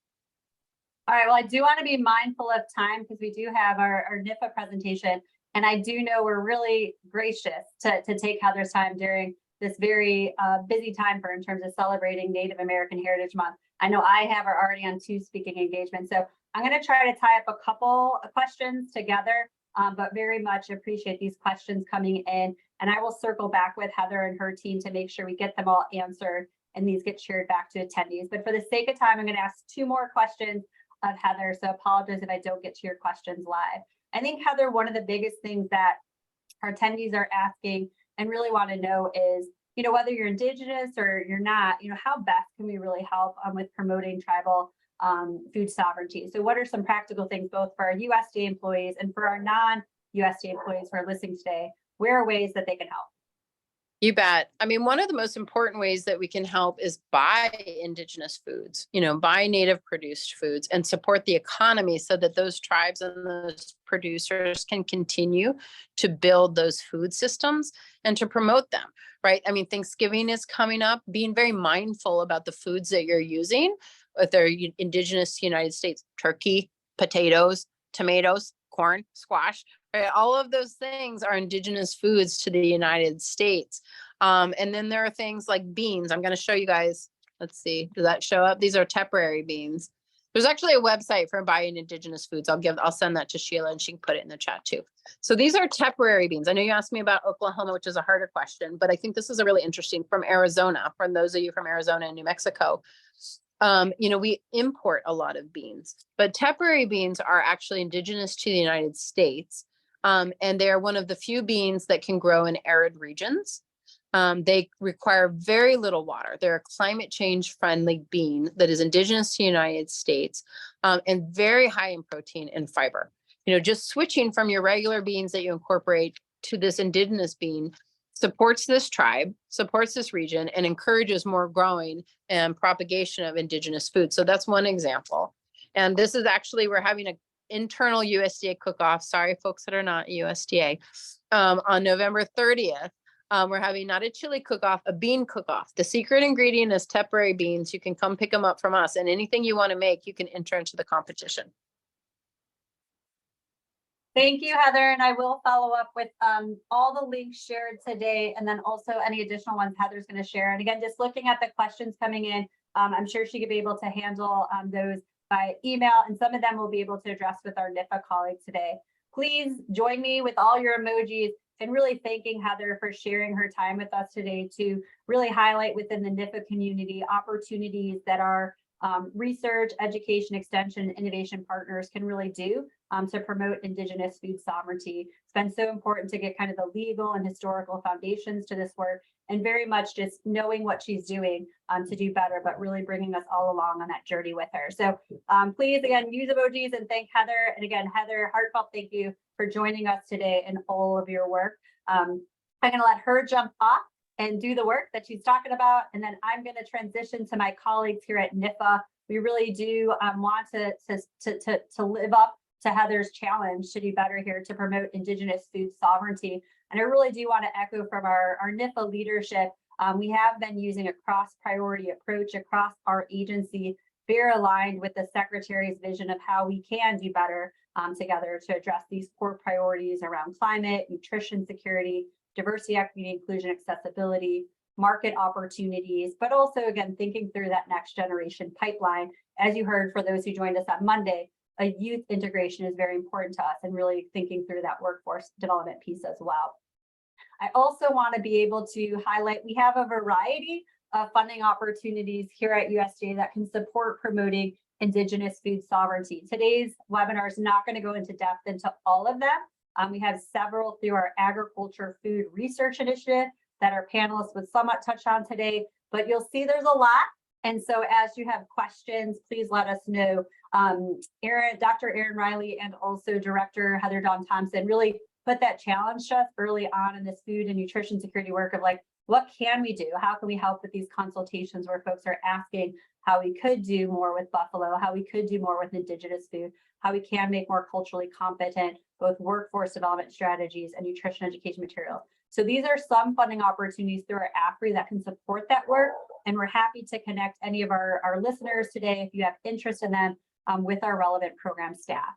All right, well, I do want to be mindful of time because we do have our NIFA presentation. And I do know we're really gracious to take Heather's time during this very busy time for in terms of celebrating Native American Heritage Month. I know I are already on 2 speaking engagements. So I'm going to try to tie up a couple of questions together, but very much appreciate these questions coming in. And I will circle back with Heather and her team to make sure we get them all answered and these get shared back to attendees. But for the sake of time, I'm going to ask 2 more questions of Heather. So apologize if I don't get to your questions live. I think, Heather, one of the biggest things that our attendees are asking and really want to know is, whether you're Indigenous or you're not, how best can we really help with promoting tribal food sovereignty? So what are some practical things both for our USDA employees and for our non-USDA employees who are listening today? Where are ways that they can help? You bet. I mean, one of the most important ways that we can help is buy Indigenous foods, buy native produced foods and support the economy so that those tribes and those producers can continue to build those food systems and to promote them, right? I mean, Thanksgiving is coming up, being very mindful about the foods that you're using. If they're Indigenous to the United States, turkey, potatoes, tomatoes, corn, squash, right? All of those things are Indigenous foods to the United States. And then there are things like beans. I'm going to show you guys. Let's see. Does that show up? These are temporary beans. There's actually a website for buying Indigenous foods. I'll send that to Sheila and she can put it in the chat too. So these are temporary beans. I know you asked me about Oklahoma, which is a harder question, but I think this is a really interesting from Arizona, from those of you from Arizona and New Mexico. We import a lot of beans, but temporary beans are actually Indigenous to the United States. And they are one of the few beans that can grow in arid regions. They require very little water. They're a climate change friendly bean that is Indigenous to the United States, and very high in protein and fiber. Just switching from your regular beans that you incorporate to this Indigenous bean supports this tribe, supports this region, and encourages more growing and propagation of Indigenous food. So that's one example. And this is actually, we're having an internal USDA cook-off. Sorry, folks that are not USDA. On November 30th, we're having not a chili cook-off, a bean cook-off. The secret ingredient is temporary beans. You can come pick them up from us, and anything you want to make, you can enter into the competition. Thank you, Heather. And I will follow up with all the links shared today, and then also any additional ones Heather's going to share. And again, just looking at the questions coming in, I'm sure she could be able to handle those by email, and some of them we'll be able to address with our NIFA colleagues today. Please join me with all your emojis and really thanking Heather for sharing her time with us today to really highlight within the NIFA community opportunities that our research, education, extension, innovation partners can really do to promote Indigenous food sovereignty. It's been so important to get kind of the legal and historical foundations to this work, and very much just knowing what she's doing to do better, but really bringing us all along on that journey with her. So please, again, use emojis and thank Heather. And again, Heather, heartfelt thank you for joining us today and all of your work. I'm going to let her jump off and do the work that she's talking about. And then I'm going to transition to my colleagues here at NIFA. We really do want to live up to Heather's challenge to do better here to promote Indigenous food sovereignty. And I really do want to echo from our NIFA leadership. We have been using a cross-priority approach across our agency, very aligned with the Secretary's vision of how we can do better together to address these core priorities around climate, nutrition security, diversity, equity, inclusion, accessibility, market opportunities, but also, again, thinking through that next generation pipeline. As you heard, for those who joined us on Monday, a youth integration is very important to us, and really thinking through that workforce development piece as well. I also want to be able to highlight, we have a variety of funding opportunities here at USDA that can support promoting Indigenous food sovereignty. Today's webinar is not going to go into depth into all of them. We have several through our agriculture food research initiative that our panelists would somewhat touch on today, but you'll see there's a lot. And so as you have questions, please let us know. Dr. Erin Riley and also Director Heather Dawn Thompson really put that challenge to us early on in this food and nutrition security work of like, what can we do? How can we help with these consultations where folks are asking how we could do more with buffalo, how we could do more with Indigenous food, how we can make more culturally competent, both workforce development strategies and nutrition education materials. So these are some funding opportunities through our AFRI that can support that work. And we're happy to connect any of our listeners today, if you have interest in them, with our relevant program staff.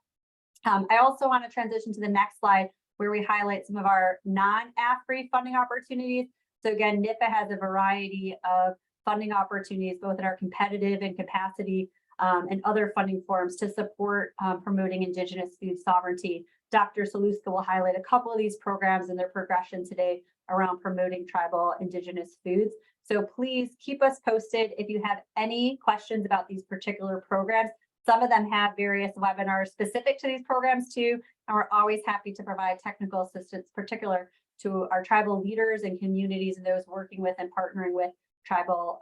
I also want to transition to the next slide where we highlight some of our non-AFRI funding opportunities. So again, NIFA has a variety of funding opportunities, both in our competitive and capacity and other funding forums to support promoting Indigenous food sovereignty. Dr. Saluska will highlight a couple of these programs and their progression today around promoting tribal Indigenous foods. So please keep us posted if you have any questions about these particular programs. Some of them have various webinars specific to these programs too, and we're always happy to provide technical assistance, particular to our tribal leaders and communities and those working with and partnering with tribal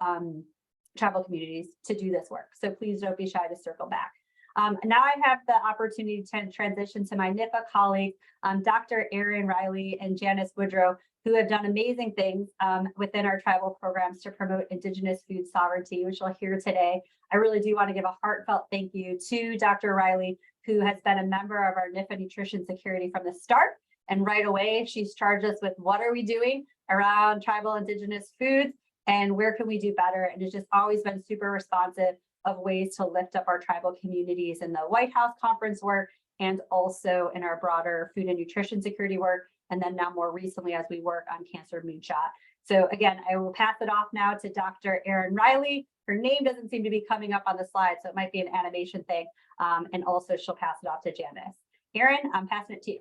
communities to do this work. So please don't be shy to circle back. Now I have the opportunity to transition to my NIFA colleagues, Dr. Erin Riley and Janice Woodrow, who have done amazing things within our tribal programs to promote Indigenous food sovereignty, which you'll hear today. I really do want to give a heartfelt thank you to Dr. Riley, who has been a member of our NIFA Nutrition Security from the start. And right away, she's charged us with what are we doing around tribal Indigenous foods and where can we do better? And it's just always been super responsive of ways to lift up our tribal communities in the White House conference work and also in our broader food and nutrition security work. And then now more recently as we work on cancer moonshot. So again, I will pass it off now to Dr. Erin Riley. Her name doesn't seem to be coming up on the slide, so it might be an animation thing. And also she'll pass it off to Janice. Erin, I'm passing it to you.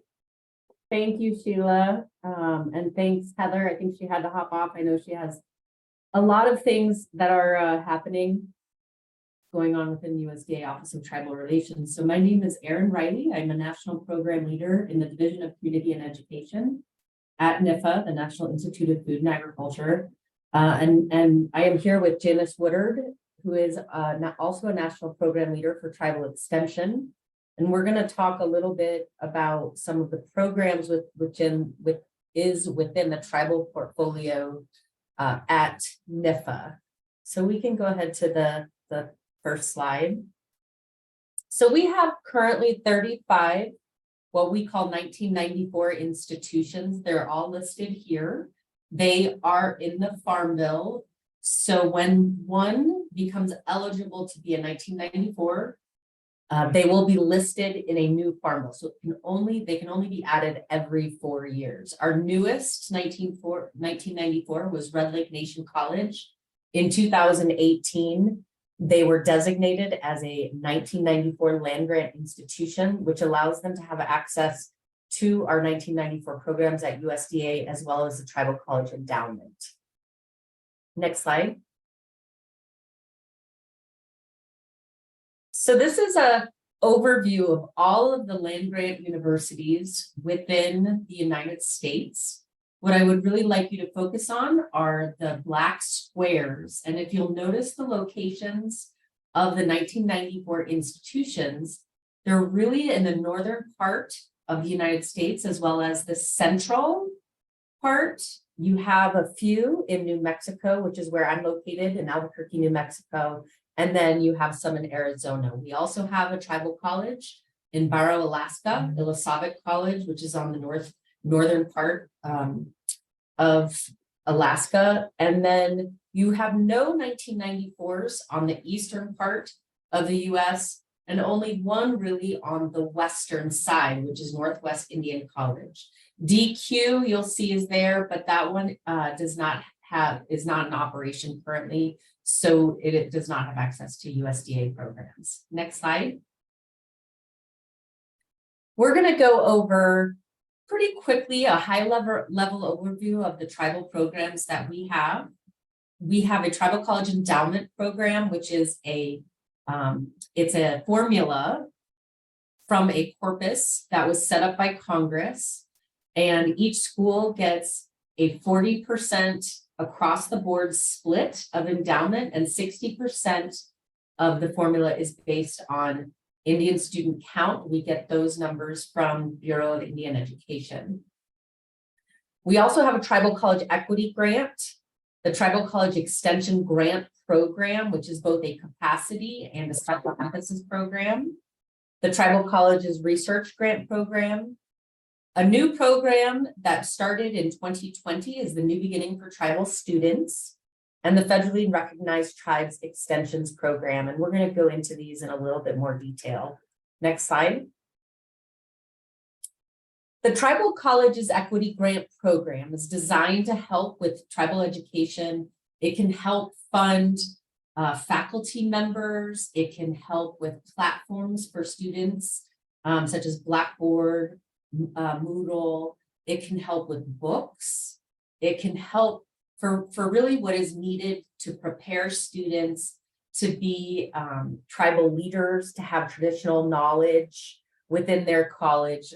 Thank you, Sheila. And thanks, Heather. I think she had to hop off. I know she has a lot of things that are happening going on within USDA Office of Tribal Relations. So my name is Erin Riley. I'm a national program leader in the Division of Community and Education at NIFA, the National Institute of Food and Agriculture. And I am here with Janice Woodard, who is also a national program leader for tribal extension. And we're going to talk a little bit about some of the programs within the tribal portfolio at NIFA. So we can go ahead to the first slide. So we have currently 35 what we call 1994 institutions. They're all listed here. They are in the Farm Bill. So when one becomes eligible to be a 1994, they will be listed in a new Farm Bill. So they can only be added every 4 years. Our newest 1994 was Red Lake Nation College. In 2018, they were designated as a 1994 land grant institution, which allows them to have access to our 1994 programs at USDA, as well as the Tribal College Endowment. Next slide. So this is an overview of all of the land grant universities within the United States. What I would really like you to focus on are the black squares. And if you'll notice the locations of the 1994 institutions, they're really in the northern part of the United States, as well as the central part. You have a few in New Mexico, which is where I'm located in Albuquerque, New Mexico. And then you have some in Arizona. We also have a tribal college in Barrow, Alaska, Ilisavik College, which is on the northern part of Alaska. And then you have no 1994s on the eastern part of the US and only one really on the western side, which is Northwest Indian College. DQ you'll see is there, but that one is not in operation currently. So it does not have access to USDA programs. Next slide. We're going to go over pretty quickly a high level overview of the tribal programs that we have. We have a Tribal College Endowment Program, which is it's a formula from a corpus that was set up by Congress, and each school gets a 40% across the board split of endowment, and 60% of the formula is based on Indian student count. We get those numbers from Bureau of Indian Education. We also have a Tribal College Equity Grant, the Tribal College Extension Grant Program, which is both a capacity and a special emphasis program. The Tribal College's Research Grant Program. A new program that started in 2020 is the New Beginning for Tribal Students and the federally recognized Tribes Extensions Program. And we're going to go into these in a little bit more detail. Next slide. The Tribal College's Equity Grant Program is designed to help with tribal education. It can help fund faculty members. It can help with platforms for students, such as Blackboard, Moodle. It can help with books. It can help for really what is needed to prepare students to be tribal leaders, to have traditional knowledge, within their college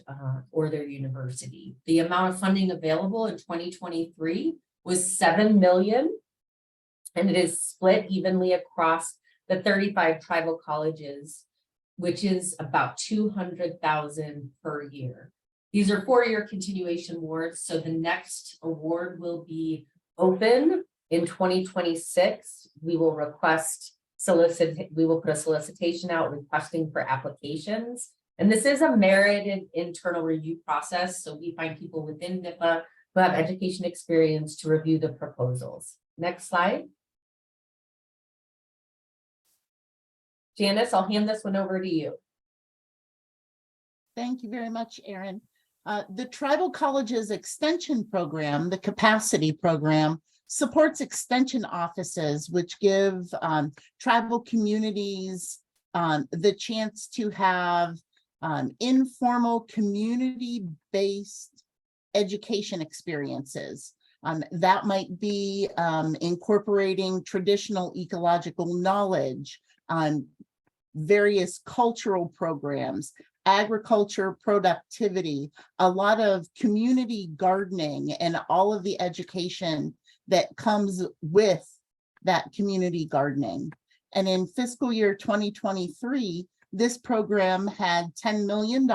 or their university. The amount of funding available in 2023 was $7 million, and it is split evenly across the 35 tribal colleges, which is about $200,000 per year. These are 4-year continuation awards, so the next award will be open in 2026. We will we will put a solicitation out requesting for applications. And this is a merited internal review process. So we find people within NIFA who have education experience to review the proposals. Next slide. Janice, I'll hand this one over to you. Thank you very much, Erin. The Tribal Colleges Extension Program, the Capacity Program, supports extension offices, which give tribal communities the chance to have informal community-based education experiences. That might be incorporating traditional ecological knowledge, various cultural programs, agriculture productivity, a lot of community gardening, and all of the education that comes with that community gardening. And in fiscal year 2023, this program had $10 million,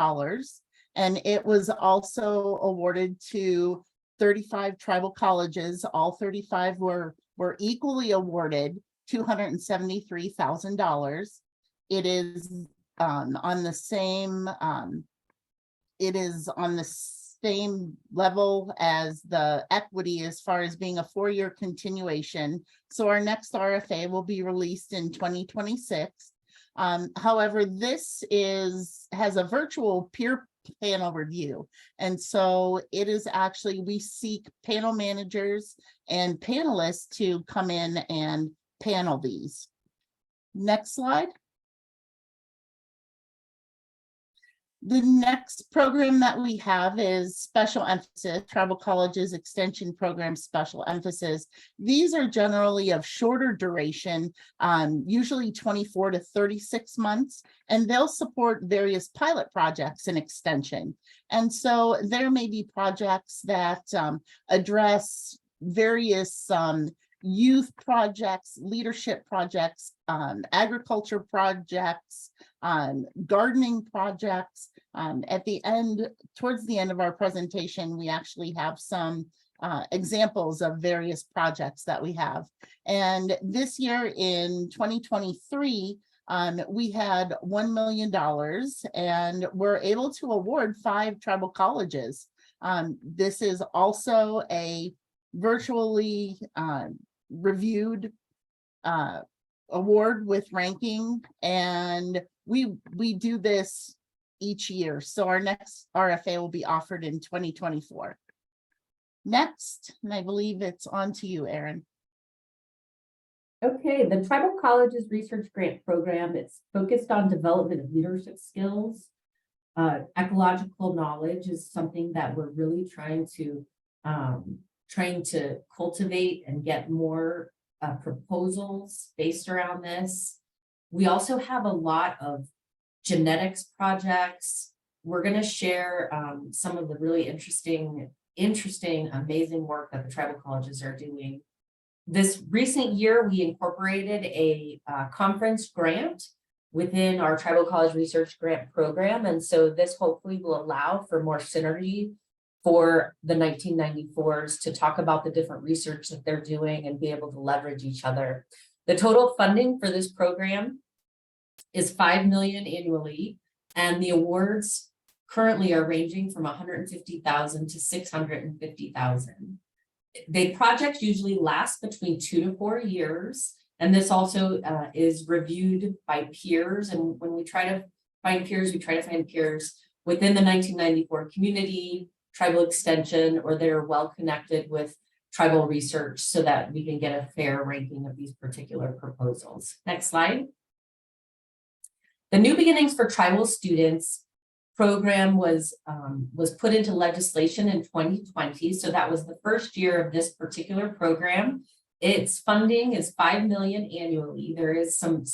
and it was also awarded to 35 tribal colleges. All 35 were equally awarded $273,000. It is on the same level as the equity as far as being a 4-year continuation. So our next RFA will be released in 2026. However, this has a virtual peer panel review. And so it is actually, we seek panel managers and panelists to come in and panel these. Next slide. The next program that we have is Special Emphasis, Tribal Colleges Extension Program Special Emphasis. These are generally of shorter duration, usually 24 to 36 months, and they'll support various pilot projects in extension. And so there may be projects that address various youth projects, leadership projects, agriculture projects, gardening projects. Towards the end of our presentation, we actually have some examples of various projects that we have. And this year in 2023, we had $1 million, and we're able to award 5 tribal colleges. This is also a virtually reviewed award with ranking, and we do this each year. So our next RFA will be offered in 2024. Next, and I believe it's on to you, Erin. Okay, the Tribal Colleges Research Grant Program, it's focused on development of leadership skills. Ecological knowledge is something that we're really trying to cultivate and get more proposals based around this. We also have a lot of genetics projects. We're going to share some of the really interesting, amazing work that the tribal colleges are doing. This recent year, we incorporated a conference grant within our Tribal College Research Grant Program. And so this hopefully will allow for more synergy for the 1994s to talk about the different research that they're doing and be able to leverage each other. The total funding for this program is $5 million annually, and the awards currently are ranging from $150,000 to $650,000. The projects usually last between 2 to 4 years, and this also is reviewed by peers. And when we try to find peers, we try to find peers within the 1994 community, tribal extension, or that are well connected with tribal research so that we can get a fair ranking of these particular proposals. Next slide. The New Beginnings for Tribal Students program was put into legislation in 2020. So that was the first year of this particular program. Its funding is $5 million annually. There is some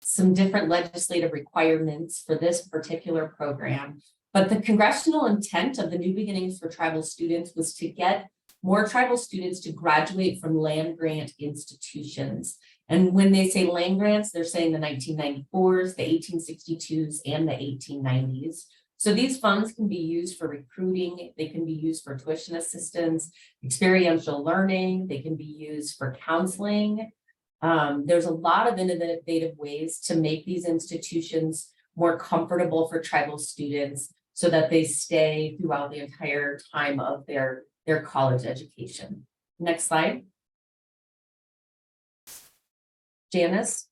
some different legislative requirements for this particular program. But the congressional intent of the New Beginnings for Tribal Students was to get more tribal students to graduate from land grant institutions. And when they say land grants, they're saying the 1994s, the 1862s, and the 1890s. So these funds can be used for recruiting, they can be used for tuition assistance, experiential learning, they can be used for counseling. There's a lot of innovative ways to make these institutions more comfortable for tribal students so that they stay throughout the entire time of their college education. Next slide. Janice.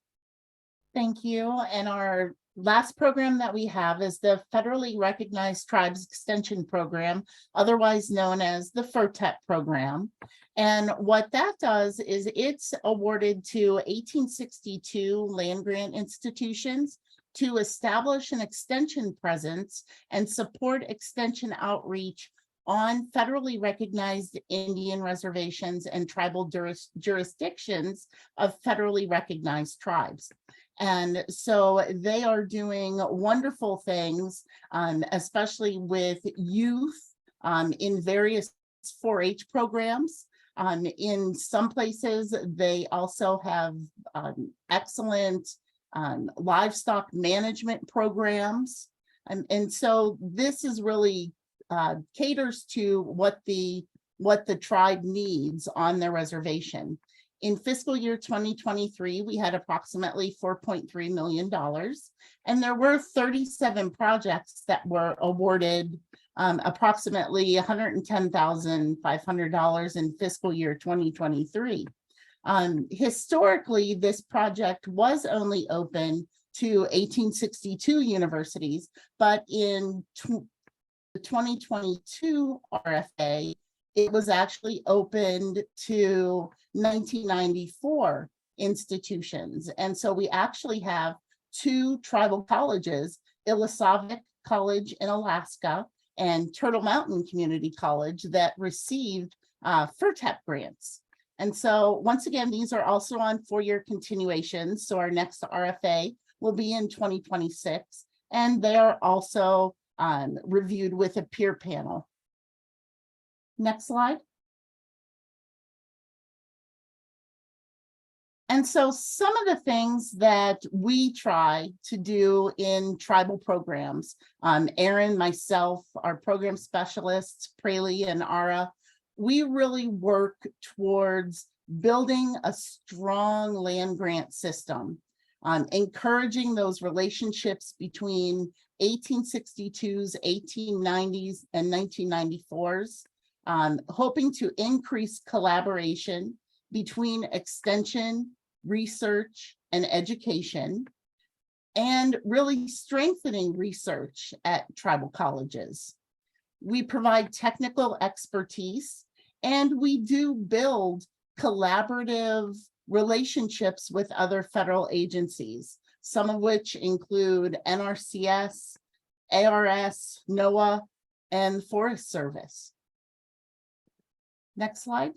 Thank you. And our last program that we have is the Federally Recognized Tribes Extension Program, otherwise known as the FERTEP program. And what that does is it's awarded to 1862 land grant institutions to establish an extension presence and support extension outreach on federally recognized Indian reservations and tribal jurisdictions of federally recognized tribes. And so they are doing wonderful things, especially with youth in various 4-H programs. In some places, they also have excellent livestock management programs. And so this is really caters to what the tribe needs on their reservation. In fiscal year 2023, we had approximately $4.3 million, and there were 37 projects that were awarded approximately $110,500 in fiscal year 2023. Historically, this project was only open to 1862 universities, but in the 2022 RFA, it was actually opened to 1994 institutions. And so we actually have 2 tribal colleges, Illisavik College in Alaska and Turtle Mountain Community College, that received FERTEP grants. And so once again, these are also on 4-year continuations. So our next RFA will be in 2026, and they are also reviewed with a peer panel. Next slide. And so some of the things that we try to do in tribal programs, Erin, myself, our program specialists, Praley and Ara, we really work towards building a strong land grant system, encouraging those relationships between 1862s, 1890s, and 1994s, hoping to increase collaboration between extension, research, and education, and really strengthening research at tribal colleges. We provide technical expertise, and we do build collaborative relationships with other federal agencies, some of which include NRCS, ARS, NOAA, and Forest Service. Next slide.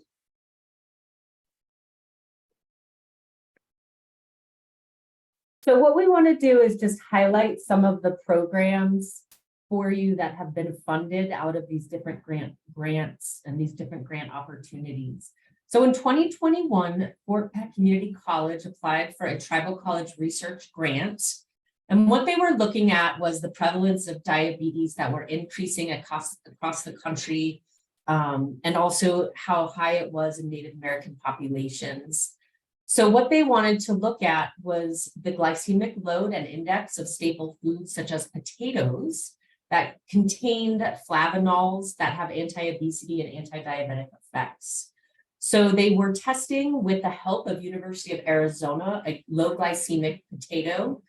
So what we want to do is just highlight some of the programs for you that have been funded out of these different grants and these different grant opportunities. So in 2021, Fort Peck Community College applied for a tribal college research grant. And what they were looking at was the prevalence of diabetes that were increasing across the country, and also how high it was in Native American populations. So what they wanted to look at was the glycemic load and index of staple foods such as potatoes that contained flavanols that have anti-obesity and anti-diabetic effects. So they were testing, with the help of University of Arizona, a low glycemic potato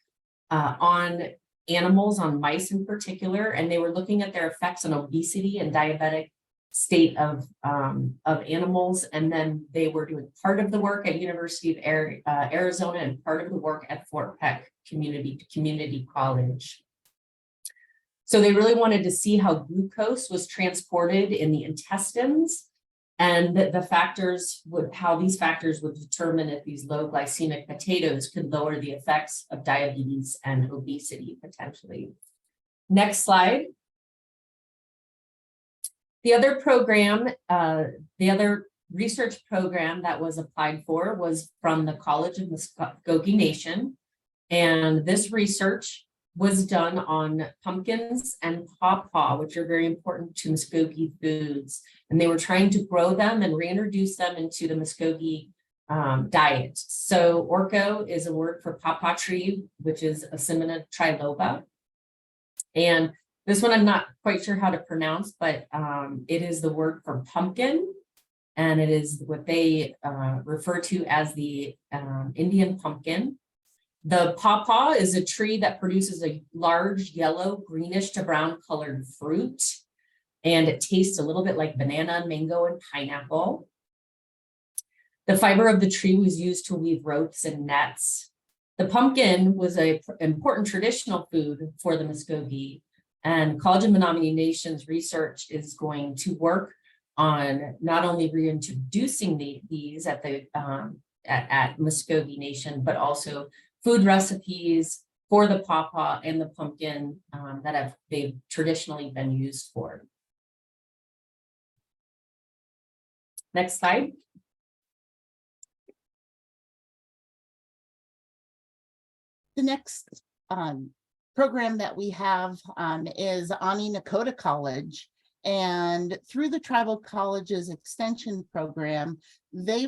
on animals, on mice in particular, and they were looking at their effects on obesity and diabetic state of animals. And then they were doing part of the work at University of Arizona and part of the work at Fort Peck Community College. So they really wanted to see how glucose was transported in the intestines And the factors how these factors would determine if these low glycemic potatoes could lower the effects of diabetes and obesity potentially. Next slide. The other program, the other research program that was applied for was from the College of Muskogee Nation. And this research was done on pumpkins and pawpaw, which are very important to Muskogee foods. And they were trying to grow them and reintroduce them into the Muskogee diet. So orco is a word for pawpaw tree, which is Asimina triloba. And this one I'm not quite sure how to pronounce, but it is the word for pumpkin. And it is what they refer to as the Indian pumpkin. The pawpaw is a tree that produces a large yellow, greenish to brown colored fruit. And it tastes a little bit like banana, mango, and pineapple. The fiber of the tree was used to weave ropes and nets. The pumpkin was an important traditional food for the Muskogee. And College of Menominee Nations research is going to work on not only reintroducing these at the at Muskogee Nation, but also food recipes for the pawpaw and the pumpkin that they've traditionally been used for. Next slide. The next program that we have is Ani Nakota College. And through the Tribal Colleges Extension Program, they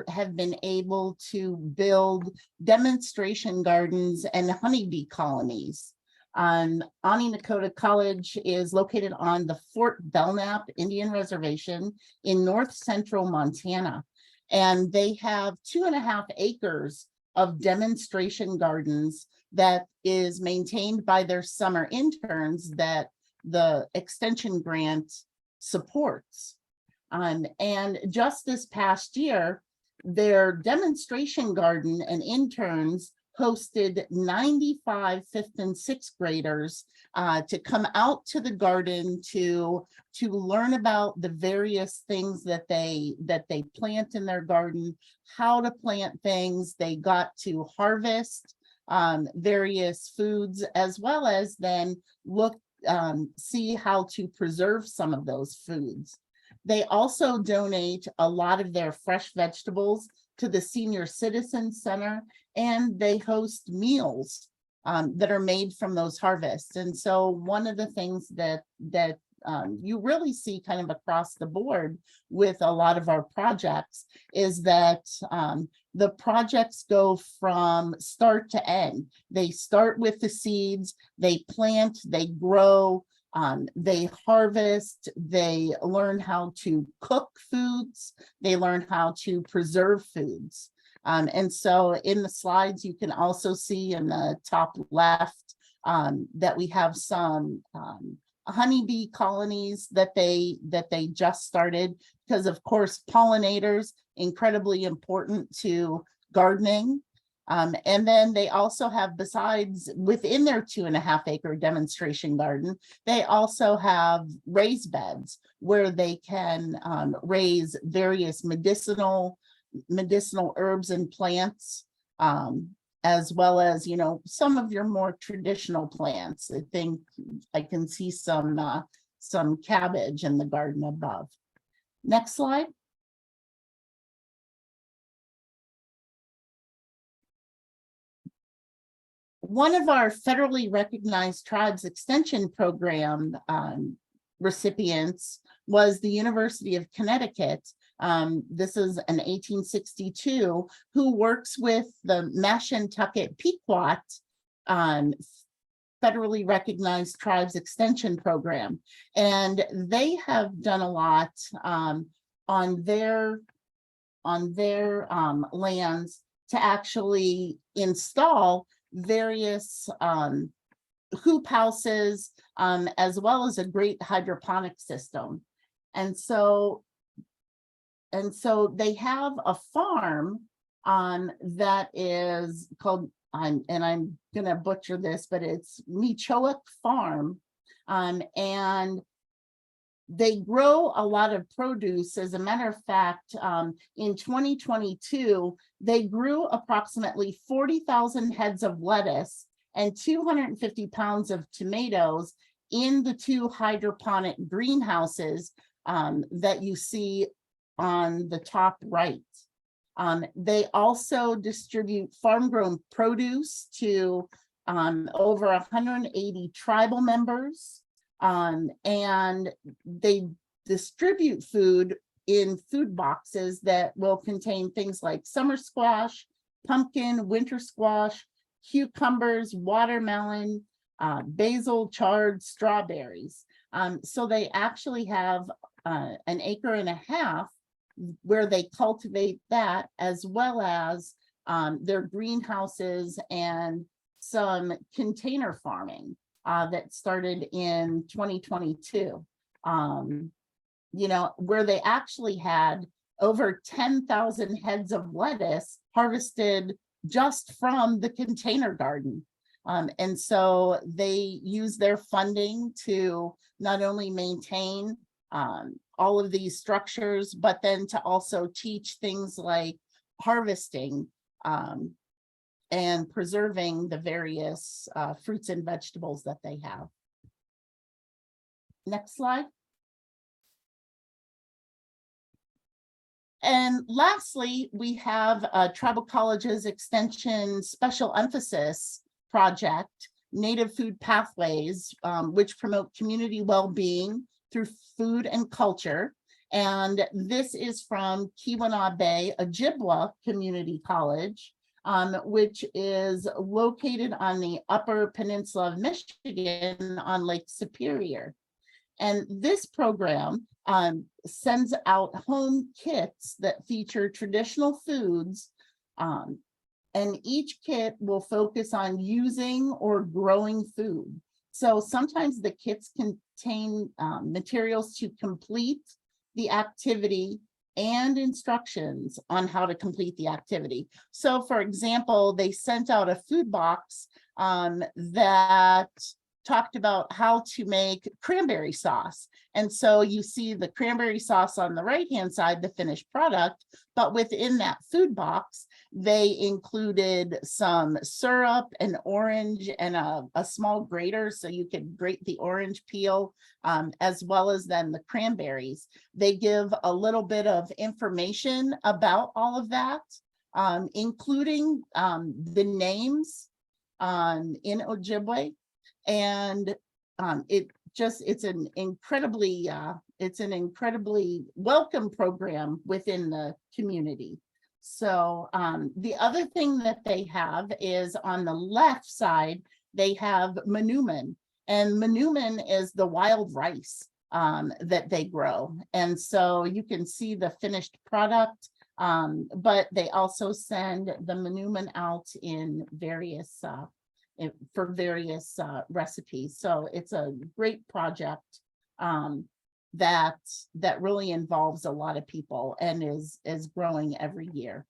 have been able to build demonstration gardens and honeybee colonies. Ani Nakota College is located on the Fort Belknap Indian Reservation in north central Montana. And they have 2.5 acres of demonstration gardens that is maintained by their summer interns that the extension grant supports. And just this past year, their demonstration garden and interns hosted 95 5th and 6th graders to come out to the garden to learn about the various things that they plant in their garden, how to plant things. They got to harvest various foods, as well as then see how to preserve some of those foods. They also donate a lot of their fresh vegetables to the Senior Citizen Center, and they host meals that are made from those harvests. And so one of the things that you really see kind of across the board with a lot of our projects is that the projects go from start to end. They start with the seeds, they plant, they grow, they harvest, they learn how to cook foods, they learn how to preserve foods. And so in the slides, you can also see in the top left that we have some honeybee colonies that they just started, because of course pollinators incredibly important to gardening. And then they also have, besides within their 2.5 acre demonstration garden, they also have raised beds where they can raise various medicinal herbs and plants, as well as, some of your more traditional plants. I think I can see some cabbage in the garden above. Next slide. One of our federally recognized tribes extension program recipients was the University of Connecticut. This is an 1862 who works with the Mashantucket Pequot federally recognized tribes extension program. And they have done a lot on their lands to actually install various hoop houses, as well as a great hydroponic system. And so they have a farm that is called, and I'm gonna butcher this, but it's Michoak Farm. And they grow a lot of produce. As a matter of fact, in 2022, they grew approximately 40,000 heads of lettuce and 250 pounds of tomatoes in the 2 hydroponic greenhouses that you see on the top right. They also distribute farm-grown produce to over 180 tribal members, and they distribute food in food boxes that will contain things like summer squash, pumpkin, winter squash, cucumbers, watermelon, basil, chard, strawberries. So they actually have an 1.5 acres where they cultivate that, as well as their greenhouses and some container farming that started in 2022. You know, where they actually had over 10,000 heads of lettuce harvested just from the container garden. And so they use their funding to not only maintain all of these structures, but then to also teach things like harvesting and preserving the various fruits and vegetables that they have. Next slide. And lastly, we have Tribal College's Extension Special Emphasis Project, Native Food Pathways, which promote community well-being through food and culture. And this is from Keweenaw Bay, Ojibwa Community College, which is located on the Upper Peninsula of Michigan on Lake Superior. And this program sends out home kits that feature traditional foods, and each kit will focus on using or growing food. So sometimes the kits contain materials to complete the activity and instructions on how to complete the activity. So for example, they sent out a food box that talked about how to make cranberry sauce. And so you see the cranberry sauce on the right-hand side, the finished product, but within that food box, they included some syrup, an orange, and a small grater so you could grate the orange peel, as well as then the cranberries. They give a little bit of information about all of that, including the names in Ojibwe. And it's an incredibly welcome program within the community. So the other thing that they have is on the left side, they have manuman, and manuman is the wild rice that they grow. And so you can see the finished product, but they also send the manuman out in various for various recipes. So it's a great project that really involves a lot of people and is growing every year.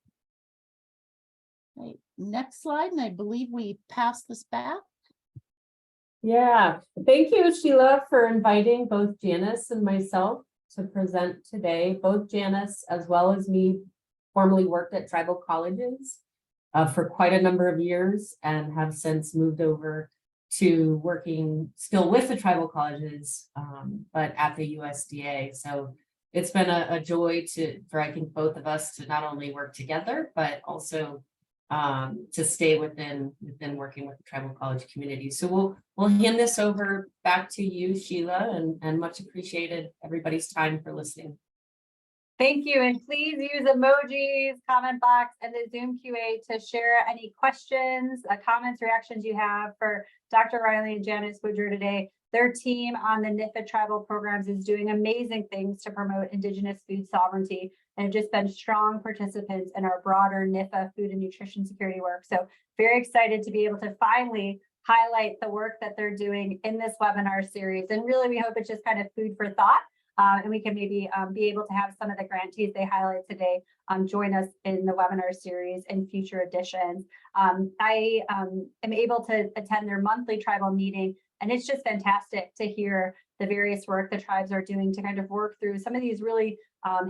Right, next slide, and I believe we pass this back. Yeah, thank you, Sheila, for inviting both Janice and myself to present today. Both Janice as well as me formerly worked at tribal colleges for quite a number of years and have since moved over to working still with the tribal colleges, but at the USDA. So it's been a joy for I think both of us to not only work together, but also to stay within working with the tribal college community. So we'll hand this over back to you, Sheila, and much appreciated everybody's time for listening. Thank you, and please use emojis, comment box, and the Zoom QA to share any questions, comments, reactions you have for Dr. Riley and Janice Woodger today. Their team on the NIFA tribal programs is doing amazing things to promote Indigenous food sovereignty and have just been strong participants in our broader NIFA food and nutrition security work. So very excited to be able to finally highlight the work that they're doing in this webinar series. And really, we hope it's just kind of food for thought. And we can maybe be able to have some of the grantees they highlight today join us in the webinar series in future editions. I am able to attend their monthly tribal meeting, and it's just fantastic to hear the various work the tribes are doing to kind of work through some of these really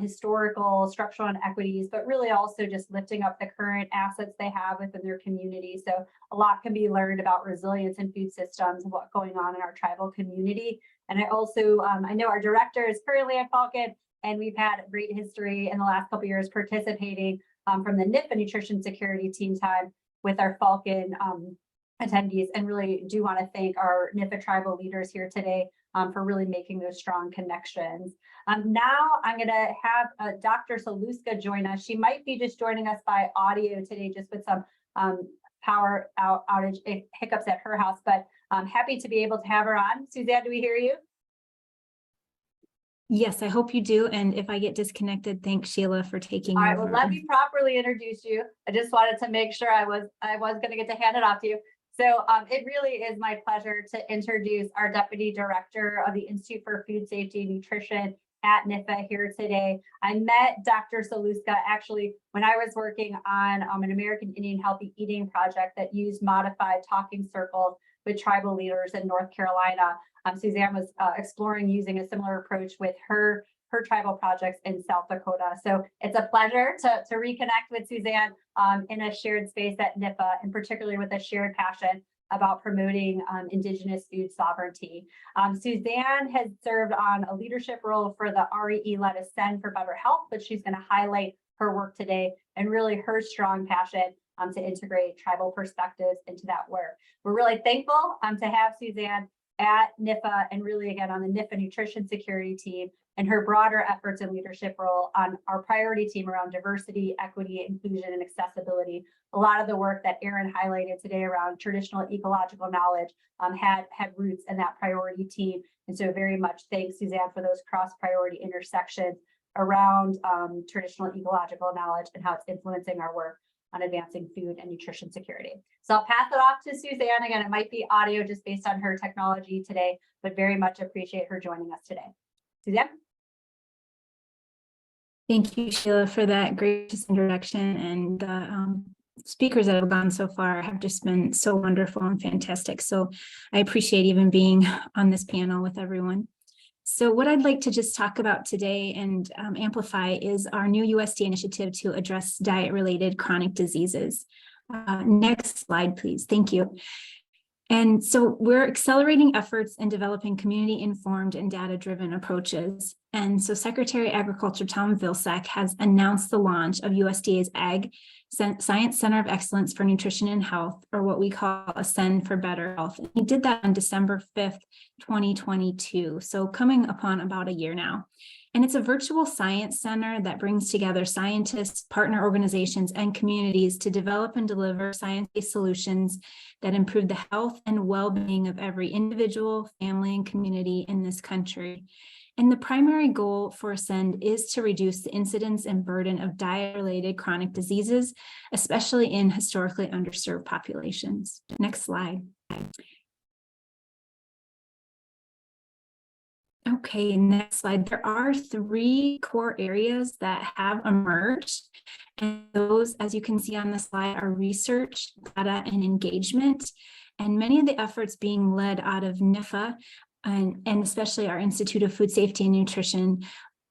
historical structural inequities, but really also just lifting up the current assets they have within their community. So a lot can be learned about resilience in food systems and what's going on in our tribal community. And I also, I know our director is currently at Falcon, and we've had great history in the last couple of years participating from the NIFA nutrition security team time with our Falcon attendees, and really do want to thank our NIFA tribal leaders here today for really making those strong connections. Now I'm going to have Dr. Saluska join us. She might be just joining us by audio today, just with some power outage hiccups at her house, but I'm happy to be able to have her on. Suzanne, do we hear you? Yes, I hope you do. And if I get disconnected, thanks Sheila for taking All right, over. well, let me properly introduce you. I just wanted to make sure I was going to get to hand it off to you. So it really is my pleasure to introduce our Deputy Director of the Institute for Food Safety and Nutrition at NIFA here today. I met Dr. Saluska actually when I was working on an American Indian Healthy Eating project that used modified talking circles with tribal leaders in North Carolina. Suzanne was exploring using a similar approach with her tribal projects in South Dakota. So it's a pleasure to reconnect with Suzanne in a shared space at NIFA, and particularly with a shared passion about promoting Indigenous food sovereignty. Suzanne has served on a leadership role for the REE-led Ascend for Better Health, but she's going to highlight her work today and really her strong passion to integrate tribal perspectives into that work. We're really thankful to have Suzanne at NIFA, and really again on the NIFA nutrition security team, and her broader efforts and leadership role on our priority team around diversity, equity, inclusion, and accessibility. A lot of the work that Erin highlighted today around traditional ecological knowledge had roots in that priority team. And so very much thanks, Suzanne, for those cross-priority intersections around traditional ecological knowledge and how it's influencing our work on advancing food and nutrition security. So I'll pass it off to Suzanne. Again, it might be audio just based on her technology today, but very much appreciate her joining us today. Suzanne? Thank you, Sheila, for that gracious introduction. And the speakers that have gone so far have just been so wonderful and fantastic. So I appreciate even being on this panel with everyone. So what I'd like to just talk about today and amplify is our new USDA initiative to address diet-related chronic diseases. Next slide, please. Thank you. And so we're accelerating efforts in developing community-informed and data-driven approaches. And so Secretary of Agriculture Tom Vilsack has announced the launch of USDA's Ag Science Center of Excellence for Nutrition and Health, or what we call Ascend for Better Health. And he did that on December 5th, 2022. So coming upon about a year now. And it's a virtual science center that brings together scientists, partner organizations, and communities to develop and deliver science-based solutions that improve the health and well-being of every individual, family, and community in this country. And the primary goal for Ascend is to reduce the incidence and burden of diet-related chronic diseases, especially in historically underserved populations. Next slide. Okay, next slide. There are 3 core areas that have emerged, and those, as you can see on the slide, are research, data, and engagement. And many of the efforts being led out of NIFA and especially our Institute of Food Safety and Nutrition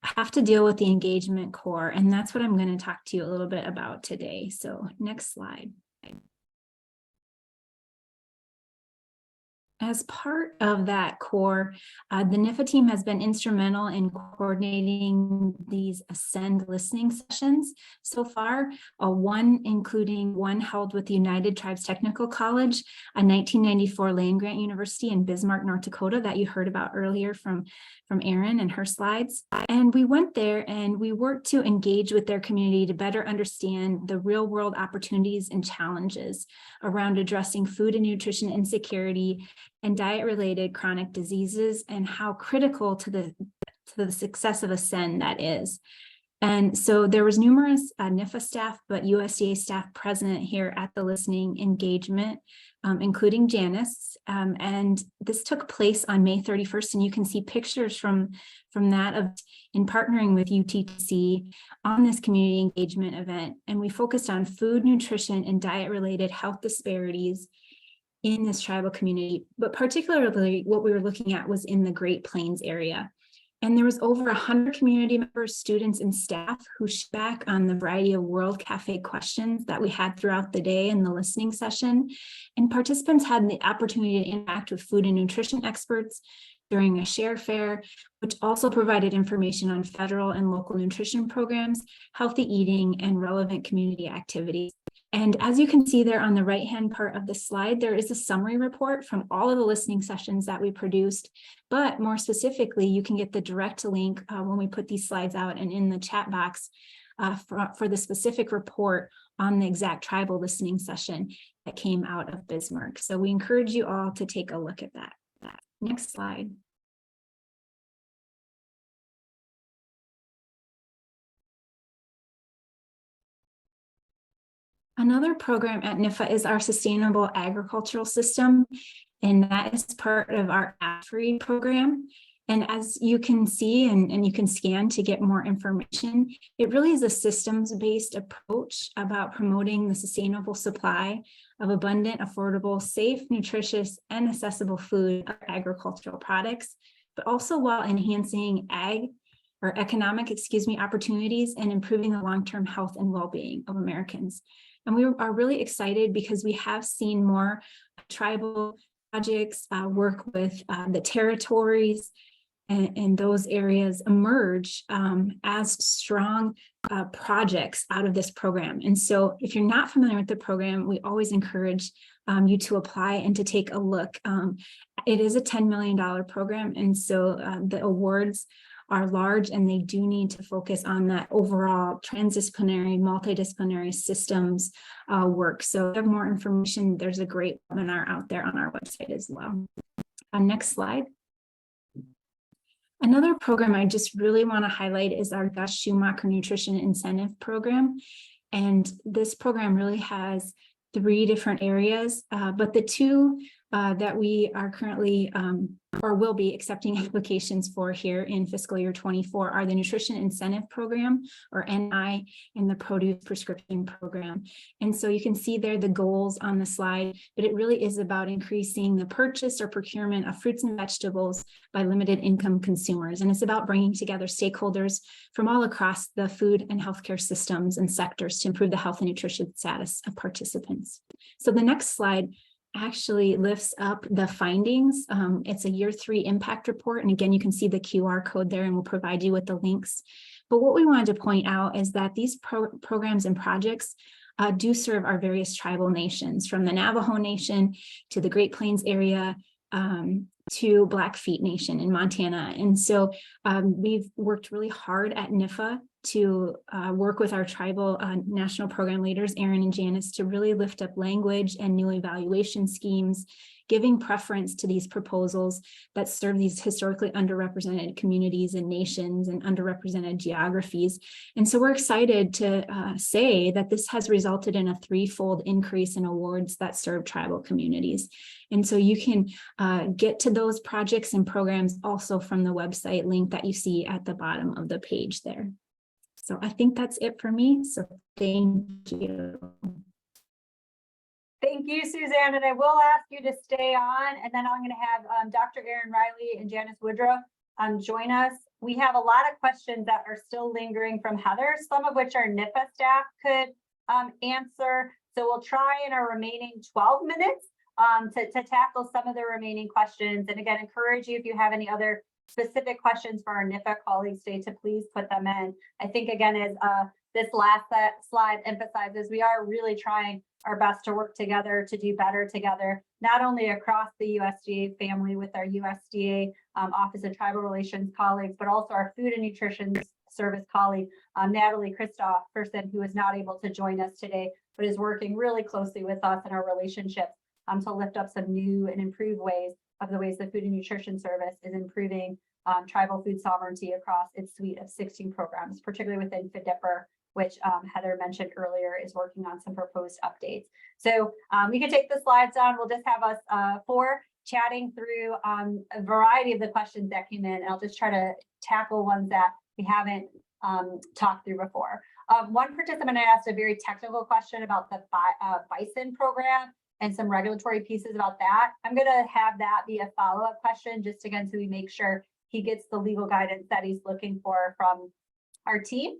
have to deal with the engagement core, and that's what I'm going to talk to you a little bit about today. So next slide. As part of that core, the NIFA team has been instrumental in coordinating these Ascend listening sessions so far, one including one held with the United Tribes Technical College, a 1994 land-grant university in Bismarck, North Dakota that you heard about earlier from Erin and her slides. And we went there and we worked to engage with their community to better understand the real-world opportunities and challenges around addressing food and nutrition insecurity and diet-related chronic diseases, and how critical to the success of Ascend that is. And so there was numerous NIFA staff, but USDA staff present here at the listening engagement, including Janice. And this took place on May 31st, and you can see pictures from that in partnering with UTC on this community engagement event. And we focused on food, nutrition, and diet-related health disparities in this tribal community, but particularly what we were looking at was in the Great Plains area. And there was over 100 community members, students, and staff who shared back on the variety of World Cafe questions that we had throughout the day in the listening session. And participants had the opportunity to interact with food and nutrition experts during a share fair, which also provided information on federal and local nutrition programs, healthy eating, and relevant community activities. And as you can see there on the right-hand part of the slide, there is a summary report from all of the listening sessions that we produced. But more specifically, you can get the direct link when we put these slides out and in the chat box for the specific report on the exact tribal listening session that came out of Bismarck. So we encourage you all to take a look at that. Next slide. Another program at NIFA is our Sustainable Agricultural System, and that is part of our AFRI program. And as you can see, and you can scan to get more information, it really is a systems-based approach about promoting the sustainable supply of abundant, affordable, safe, nutritious, and accessible food or agricultural products, but also while enhancing economic opportunities and improving the long-term health and well-being of Americans. And we are really excited because we have seen more tribal projects work with the territories and those areas emerge as strong projects out of this program. And so if you're not familiar with the program, we always encourage you to apply and to take a look. It is a $10 million program. And so the awards are large, and they do need to focus on that overall transdisciplinary, multidisciplinary systems work. So if you have more information, there's a great webinar out there on our website as well. Next slide. Another program I just really want to highlight is our Gus Schumacher Nutrition Incentive Program. And this program really has 3 different areas, but the 2 that we are currently or will be accepting applications for here in fiscal year 24 are the Nutrition Incentive Program, or NI, and the Produce Prescription Program. And so you can see there the goals on the slide, but it really is about increasing the purchase or procurement of fruits and vegetables by limited income consumers. And it's about bringing together stakeholders from all across the food and healthcare systems and sectors to improve the health and nutrition status of participants. So the next slide actually lifts up the findings. It's a year 3 impact report. And again, you can see the QR code there, and we'll provide you with the links. But what we wanted to point out is that these programs and projects do serve our various tribal nations, from the Navajo Nation to the Great Plains area, to Blackfeet Nation in Montana. And so we've worked really hard at NIFA to work with our tribal national program leaders, Aaron and Janice, to really lift up language and new evaluation schemes, giving preference to these proposals that serve these historically underrepresented communities and nations and underrepresented geographies. And so we're excited to say that this has resulted in a 3-fold increase in awards that serve tribal communities. And so you can get to those projects and programs also from the website link that you see at the bottom of the page there. So I think that's it for me. So thank you. Thank you, Suzanne. And I will ask you to stay on, and then I'm going to have Dr. Erin Riley and Janice Woodruff join us. We have a lot of questions that are still lingering from Heather, some of which our NIFA staff could answer. So we'll try in our remaining 12 minutes to tackle some of the remaining questions. And again, encourage you, if you have any other specific questions for our NIFA colleagues today, to please put them in. I think, again, as this last slide emphasizes, we are really trying our best to work together to do better together, not only across the USDA family with our USDA Office of Tribal Relations colleagues, but also our Food and Nutrition Service colleague, Natalie Christoph, person who is not able to join us today, but is working really closely with us in our relationships to lift up some new and improved ways of the ways the Food and Nutrition Service is improving tribal food sovereignty across its suite of 16 programs, particularly within FDIPR, which Heather mentioned earlier is working on some proposed updates. So we can take the slides on. We'll just have us 4 chatting through a variety of the questions that came in. I'll just try to tackle ones that we haven't talked through before. One participant asked a very technical question about the bison program and some regulatory pieces about that. I'm going to have that be a follow-up question, just again, so we make sure he gets the legal guidance that he's looking for from our team.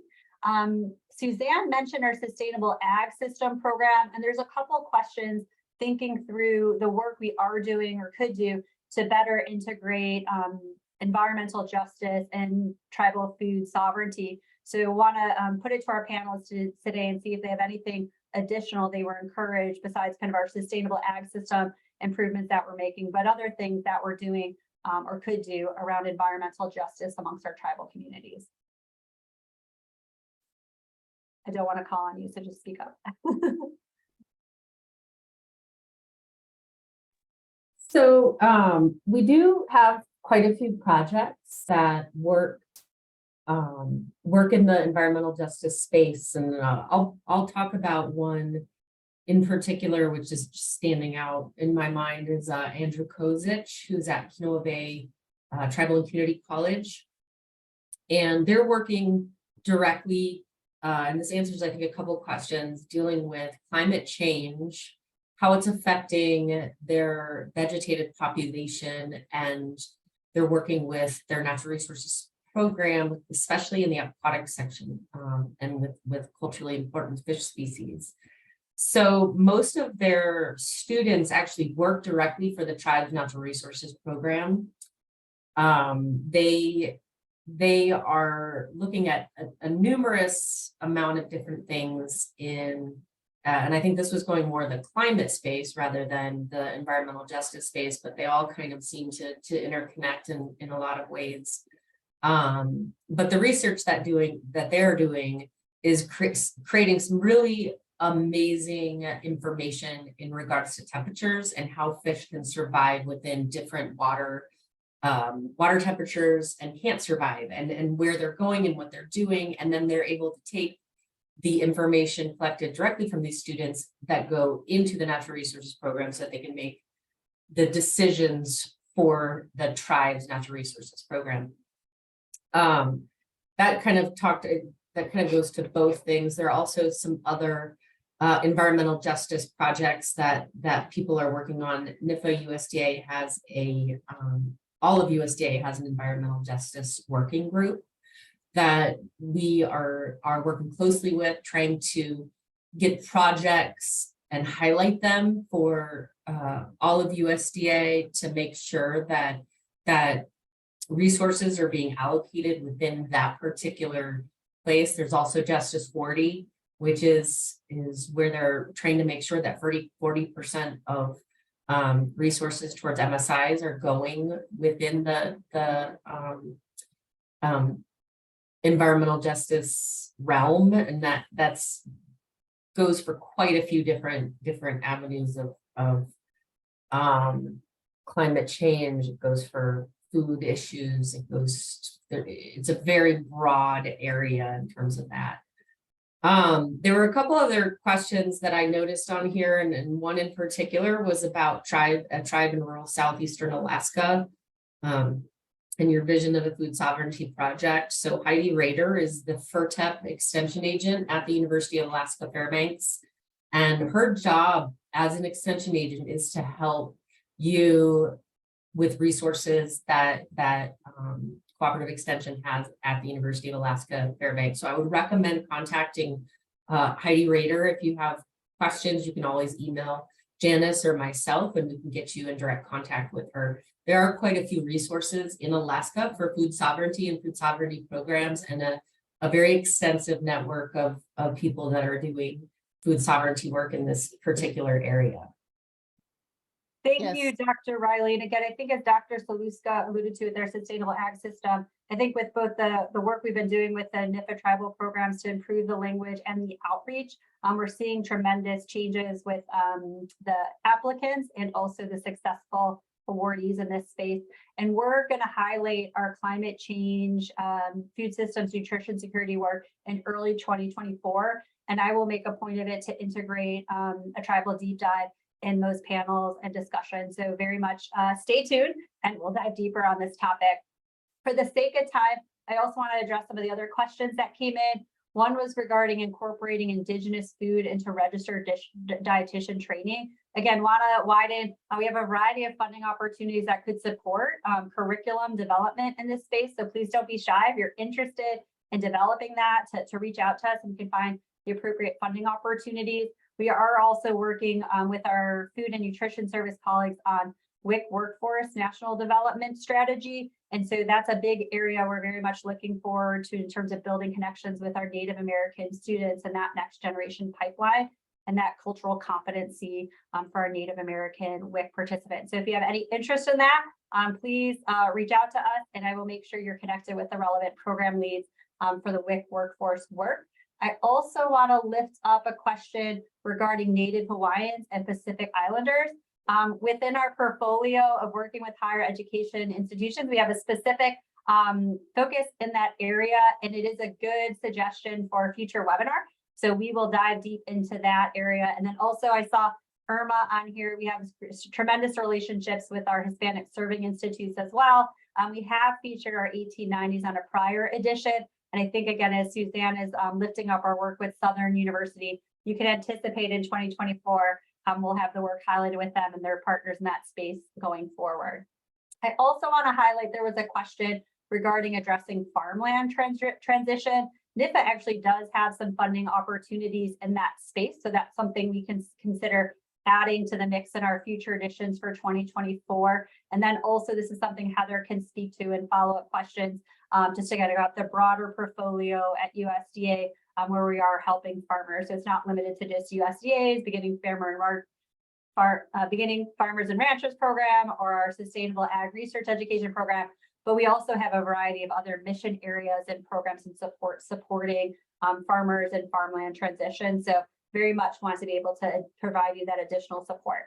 Suzanne mentioned our sustainable ag system program, and there's a couple questions thinking through the work we are doing or could do to better integrate environmental justice and tribal food sovereignty. So want to put it to our panelists today and see if they have anything additional they were encouraged besides kind of our sustainable ag system improvements that we're making, but other things that we're doing or could do around environmental justice amongst our tribal communities. I don't want to call on you, so just speak up. So we do have quite a few projects that work in the environmental justice space, and I'll talk about one in particular, which is standing out in my mind, is Andrew Kozich, who's at Kenowa Bay Tribal and Community College, and they're working directly, and this answers, I think, a couple of questions dealing with climate change, how it's affecting their vegetative population, and they're working with their natural resources program, especially in the aquatic section, and with culturally important fish species. So most of their students actually work directly for the tribe's natural resources program. They are looking at a numerous amount of different things in, and I think this was going more the climate space rather than the environmental justice space, but they all kind of seem to interconnect in a lot of ways. But the research that they're doing is creating some really amazing information in regards to temperatures and how fish can survive within different water temperatures and can't survive, and where they're going and what they're doing. And then they're able to take the information collected directly from these students that go into the natural resources program so that they can make the decisions for the tribe's natural resources program. That kind of goes to both things. There are also some other environmental justice projects that people are working on. NIFA USDA has all of USDA has an environmental justice working group that we are working closely with, trying to get projects and highlight them for all of USDA to make sure that resources are being allocated within that particular place. There's also Justice 40, which is where they're trying to make sure that 40% of resources towards MSIs are going within the environmental justice realm, and that's goes for quite a few different avenues of climate change. It goes for food issues. It's a very broad area in terms of that. There were a couple other questions that I noticed on here, and one in particular was about a tribe in rural southeastern Alaska, and your vision of a food sovereignty project. So Heidi Rader is the FERTEP extension agent at the University of Alaska Fairbanks, and her job as an extension agent is to help you with resources that Cooperative Extension has at the University of Alaska Fairbanks. So I would recommend contacting Heidi Rader. If you have questions, you can always email Janice or myself, and we can get you in direct contact with her. There are quite a few resources in Alaska for food sovereignty and food sovereignty programs, and a very extensive network of people that are doing food sovereignty work in this particular area. Thank you, Dr. Riley. And again, I think as Dr. Saluska alluded to their sustainable ag system, I think with both the work we've been doing with the NIFA tribal programs to improve the language and the outreach, we're seeing tremendous changes with the applicants and also the successful awardees in this space. And we're going to highlight our climate change, food systems, nutrition security work in early 2024. And I will make a point of it to integrate a tribal deep dive in those panels and discussions. So very much stay tuned, and we'll dive deeper on this topic. For the sake of time, I also want to address some of the other questions that came in. One was regarding incorporating Indigenous food into registered dietitian training. again, want to widen, we have a variety of funding opportunities that could support curriculum development in this space. So please don't be shy if you're interested in developing that, to reach out to us, and we can find the appropriate funding opportunities. We are also working with our food and nutrition service colleagues on WIC Workforce National Development Strategy. And so that's a big area we're very much looking forward to in terms of building connections with our Native American students and that next generation pipeline and that cultural competency for our Native American WIC participants. So if you have any interest in that, please reach out to us, and I will make sure you're connected with the relevant program leads for the WIC workforce work. I also want to lift up a question regarding Native Hawaiians and Pacific Islanders. Within our portfolio of working with higher education institutions, we have a specific focus in that area, and it is a good suggestion for a future webinar. So we will dive deep into that area. And then also I saw Irma on here. We have tremendous relationships with our Hispanic Serving Institutes as well. We have featured our 1890s on a prior edition. And I think, again, as Suzanne is lifting up our work with Southern University, you can anticipate in 2024, we'll have the work highlighted with them and their partners in that space going forward. I also want to highlight, there was a question regarding addressing farmland transition. NIFA actually does have some funding opportunities in that space. So that's something we can consider adding to the mix in our future editions for 2024. And then also, this is something Heather can speak to in follow-up questions, just to get about the broader portfolio at USDA, where we are helping farmers. So it's not limited to just USDA's Beginning Farmers and Ranchers program or our Sustainable Ag Research Education program, but we also have a variety of other mission areas and programs and supporting farmers and farmland transition. So very much want to be able to provide you that additional support.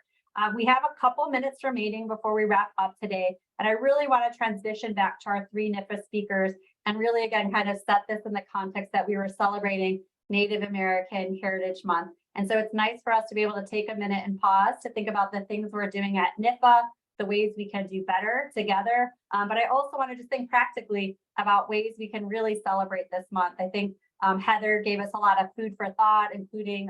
We have a couple minutes remaining before we wrap up today, and I really want to transition back to our 3 NIFA speakers and really, again, kind of set this in the context that we were celebrating Native American Heritage Month. And so it's nice for us to be able to take a minute and pause to think about the things we're doing at NIFA, the ways we can do better together. But I also want to just think practically about ways we can really celebrate this month. I think Heather gave us a lot of food for thought, including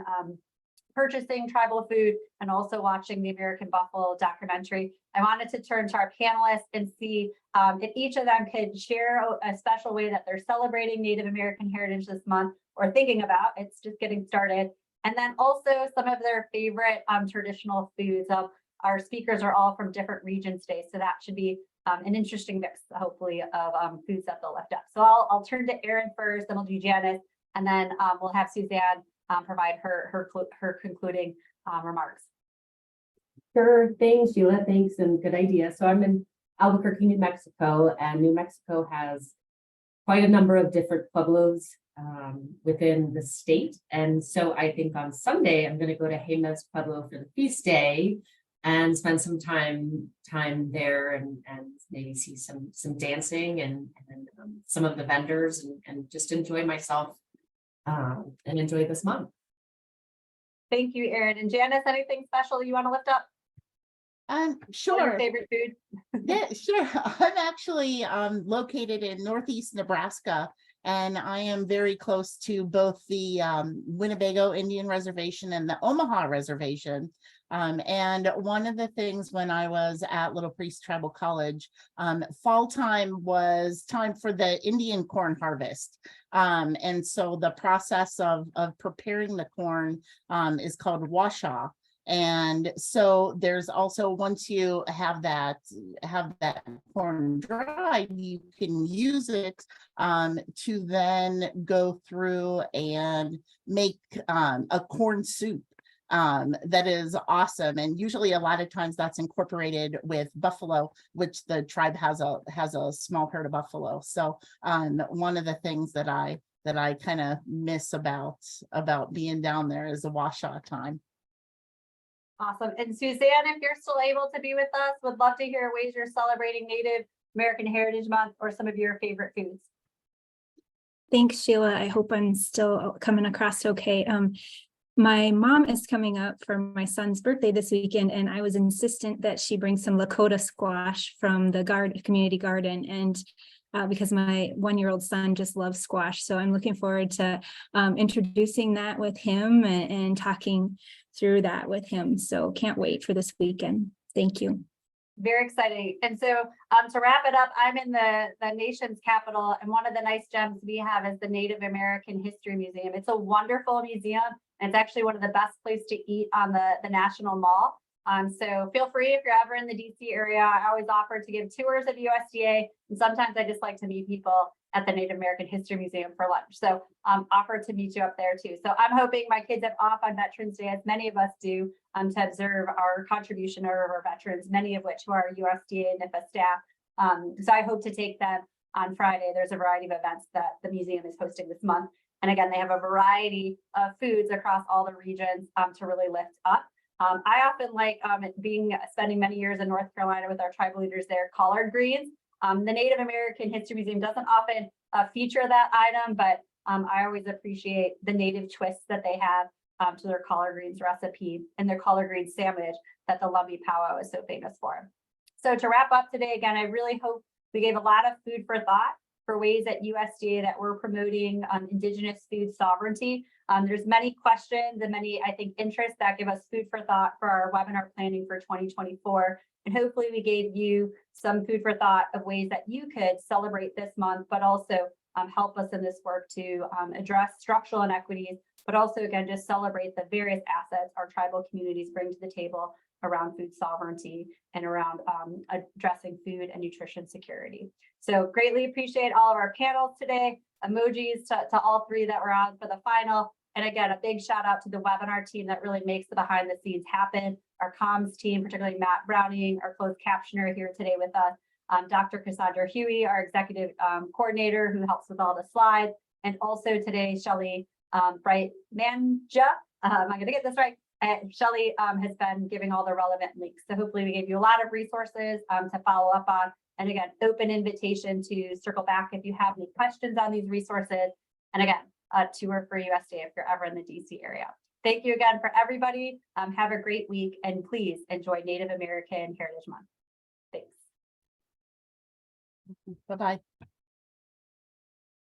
purchasing tribal food and also watching the American Buffalo documentary. I wanted to turn to our panelists and see if each of them could share a special way that they're celebrating Native American heritage this month or thinking about. It's just getting started. And then also some of their favorite traditional foods. Our speakers are all from different regions today, so that should be an interesting mix, hopefully, of foods that they'll lift up. So I'll turn to Erin first, then we'll do Janice, and then we'll have Suzanne provide her concluding remarks. Sure, thanks, Sheila. Thanks, and good idea. So I'm in Albuquerque, New Mexico, and New Mexico has quite a number of different pueblos within the state. And so I think on Sunday, I'm going to go to Jemez Pueblo for the feast day and spend some time there and maybe see some dancing and some of the vendors and just enjoy myself and enjoy this month. Thank you, Erin. And Janice, anything special you want to lift up? Sure. Your favorite food? Yeah, sure. I'm actually located in Northeast Nebraska, and I am very close to both the Winnebago Indian Reservation and the Omaha Reservation. And one of the things when I was at Little Priest Tribal College, fall time was time for the Indian corn harvest. And so the process of preparing the corn is called washaw. And so there's also, once you have that corn dried, you can use it to then go through and make a corn soup that is awesome. And usually a lot of times that's incorporated with buffalo, which the tribe has a small herd of buffalo. So one of the things that I kind of miss about being down there is the washaw time. Awesome. And Suzanne, if you're still able to be with us, would love to hear ways you're celebrating Native American Heritage Month or some of your favorite foods. Thanks, Sheila. I hope I'm still coming across okay. My mom is coming up for my son's birthday this weekend, and I was insistent that she bring some Lakota squash from the community garden, and because my 1-year-old son just loves squash. So I'm looking forward to introducing that with him and talking through that with him. So can't wait for this weekend. Thank you. Very exciting. And so to wrap it up, I'm in the nation's capital, and one of the nice gems we have is the Native American History Museum. It's a wonderful museum, and it's actually one of the best places to eat on the National Mall. So feel free if you're ever in the DC area. I always offer to give tours of USDA, and sometimes I just like to meet people at the Native American History Museum for lunch. So offer to meet you up there too. So I'm hoping my kids have off on Veterans Day, as many of us do, to observe our contribution of our veterans, many of which who are USDA and NIFA staff. So I hope to take them on Friday. There's a variety of events that the museum is hosting this month. And again, they have a variety of foods across all the regions to really lift up. I often like spending many years in North Carolina with our tribal leaders there, collard greens. The Native American History Museum doesn't often feature that item, but I always appreciate the native twists that they have to their collard greens recipe and their collard green sandwich that the Lumbee powwow is so famous for. So to wrap up today, again, I really hope we gave a lot of food for thought for ways at USDA that we're promoting Indigenous food sovereignty. There's many questions and many, I think, interests that give us food for thought for our webinar planning for 2024. And hopefully we gave you some food for thought of ways that you could celebrate this month, but also help us in this work to address structural inequities, but also, again, just celebrate the various assets our tribal communities bring to the table around food sovereignty and around addressing food and nutrition security. So greatly appreciate all of our panels today, emojis to all three that were on for the final. And again, a big shout out to the webinar team that really makes the behind the scenes happen. Our comms team, particularly Matt Browning, our closed captioner here today with us, Dr. Cassandra Huey, our executive coordinator who helps with all the slides. And also today, Shelly Bright Manja, am I gonna get this right? Shelly has been giving all the relevant links. So hopefully we gave you a lot of resources to follow up on. And again, open invitation to circle back if you have any questions on these resources. And again, a tour for USDA if you're ever in the DC area. Thank you again for everybody. Have a great week, and please enjoy Native American Heritage Month. Thanks. Bye-bye.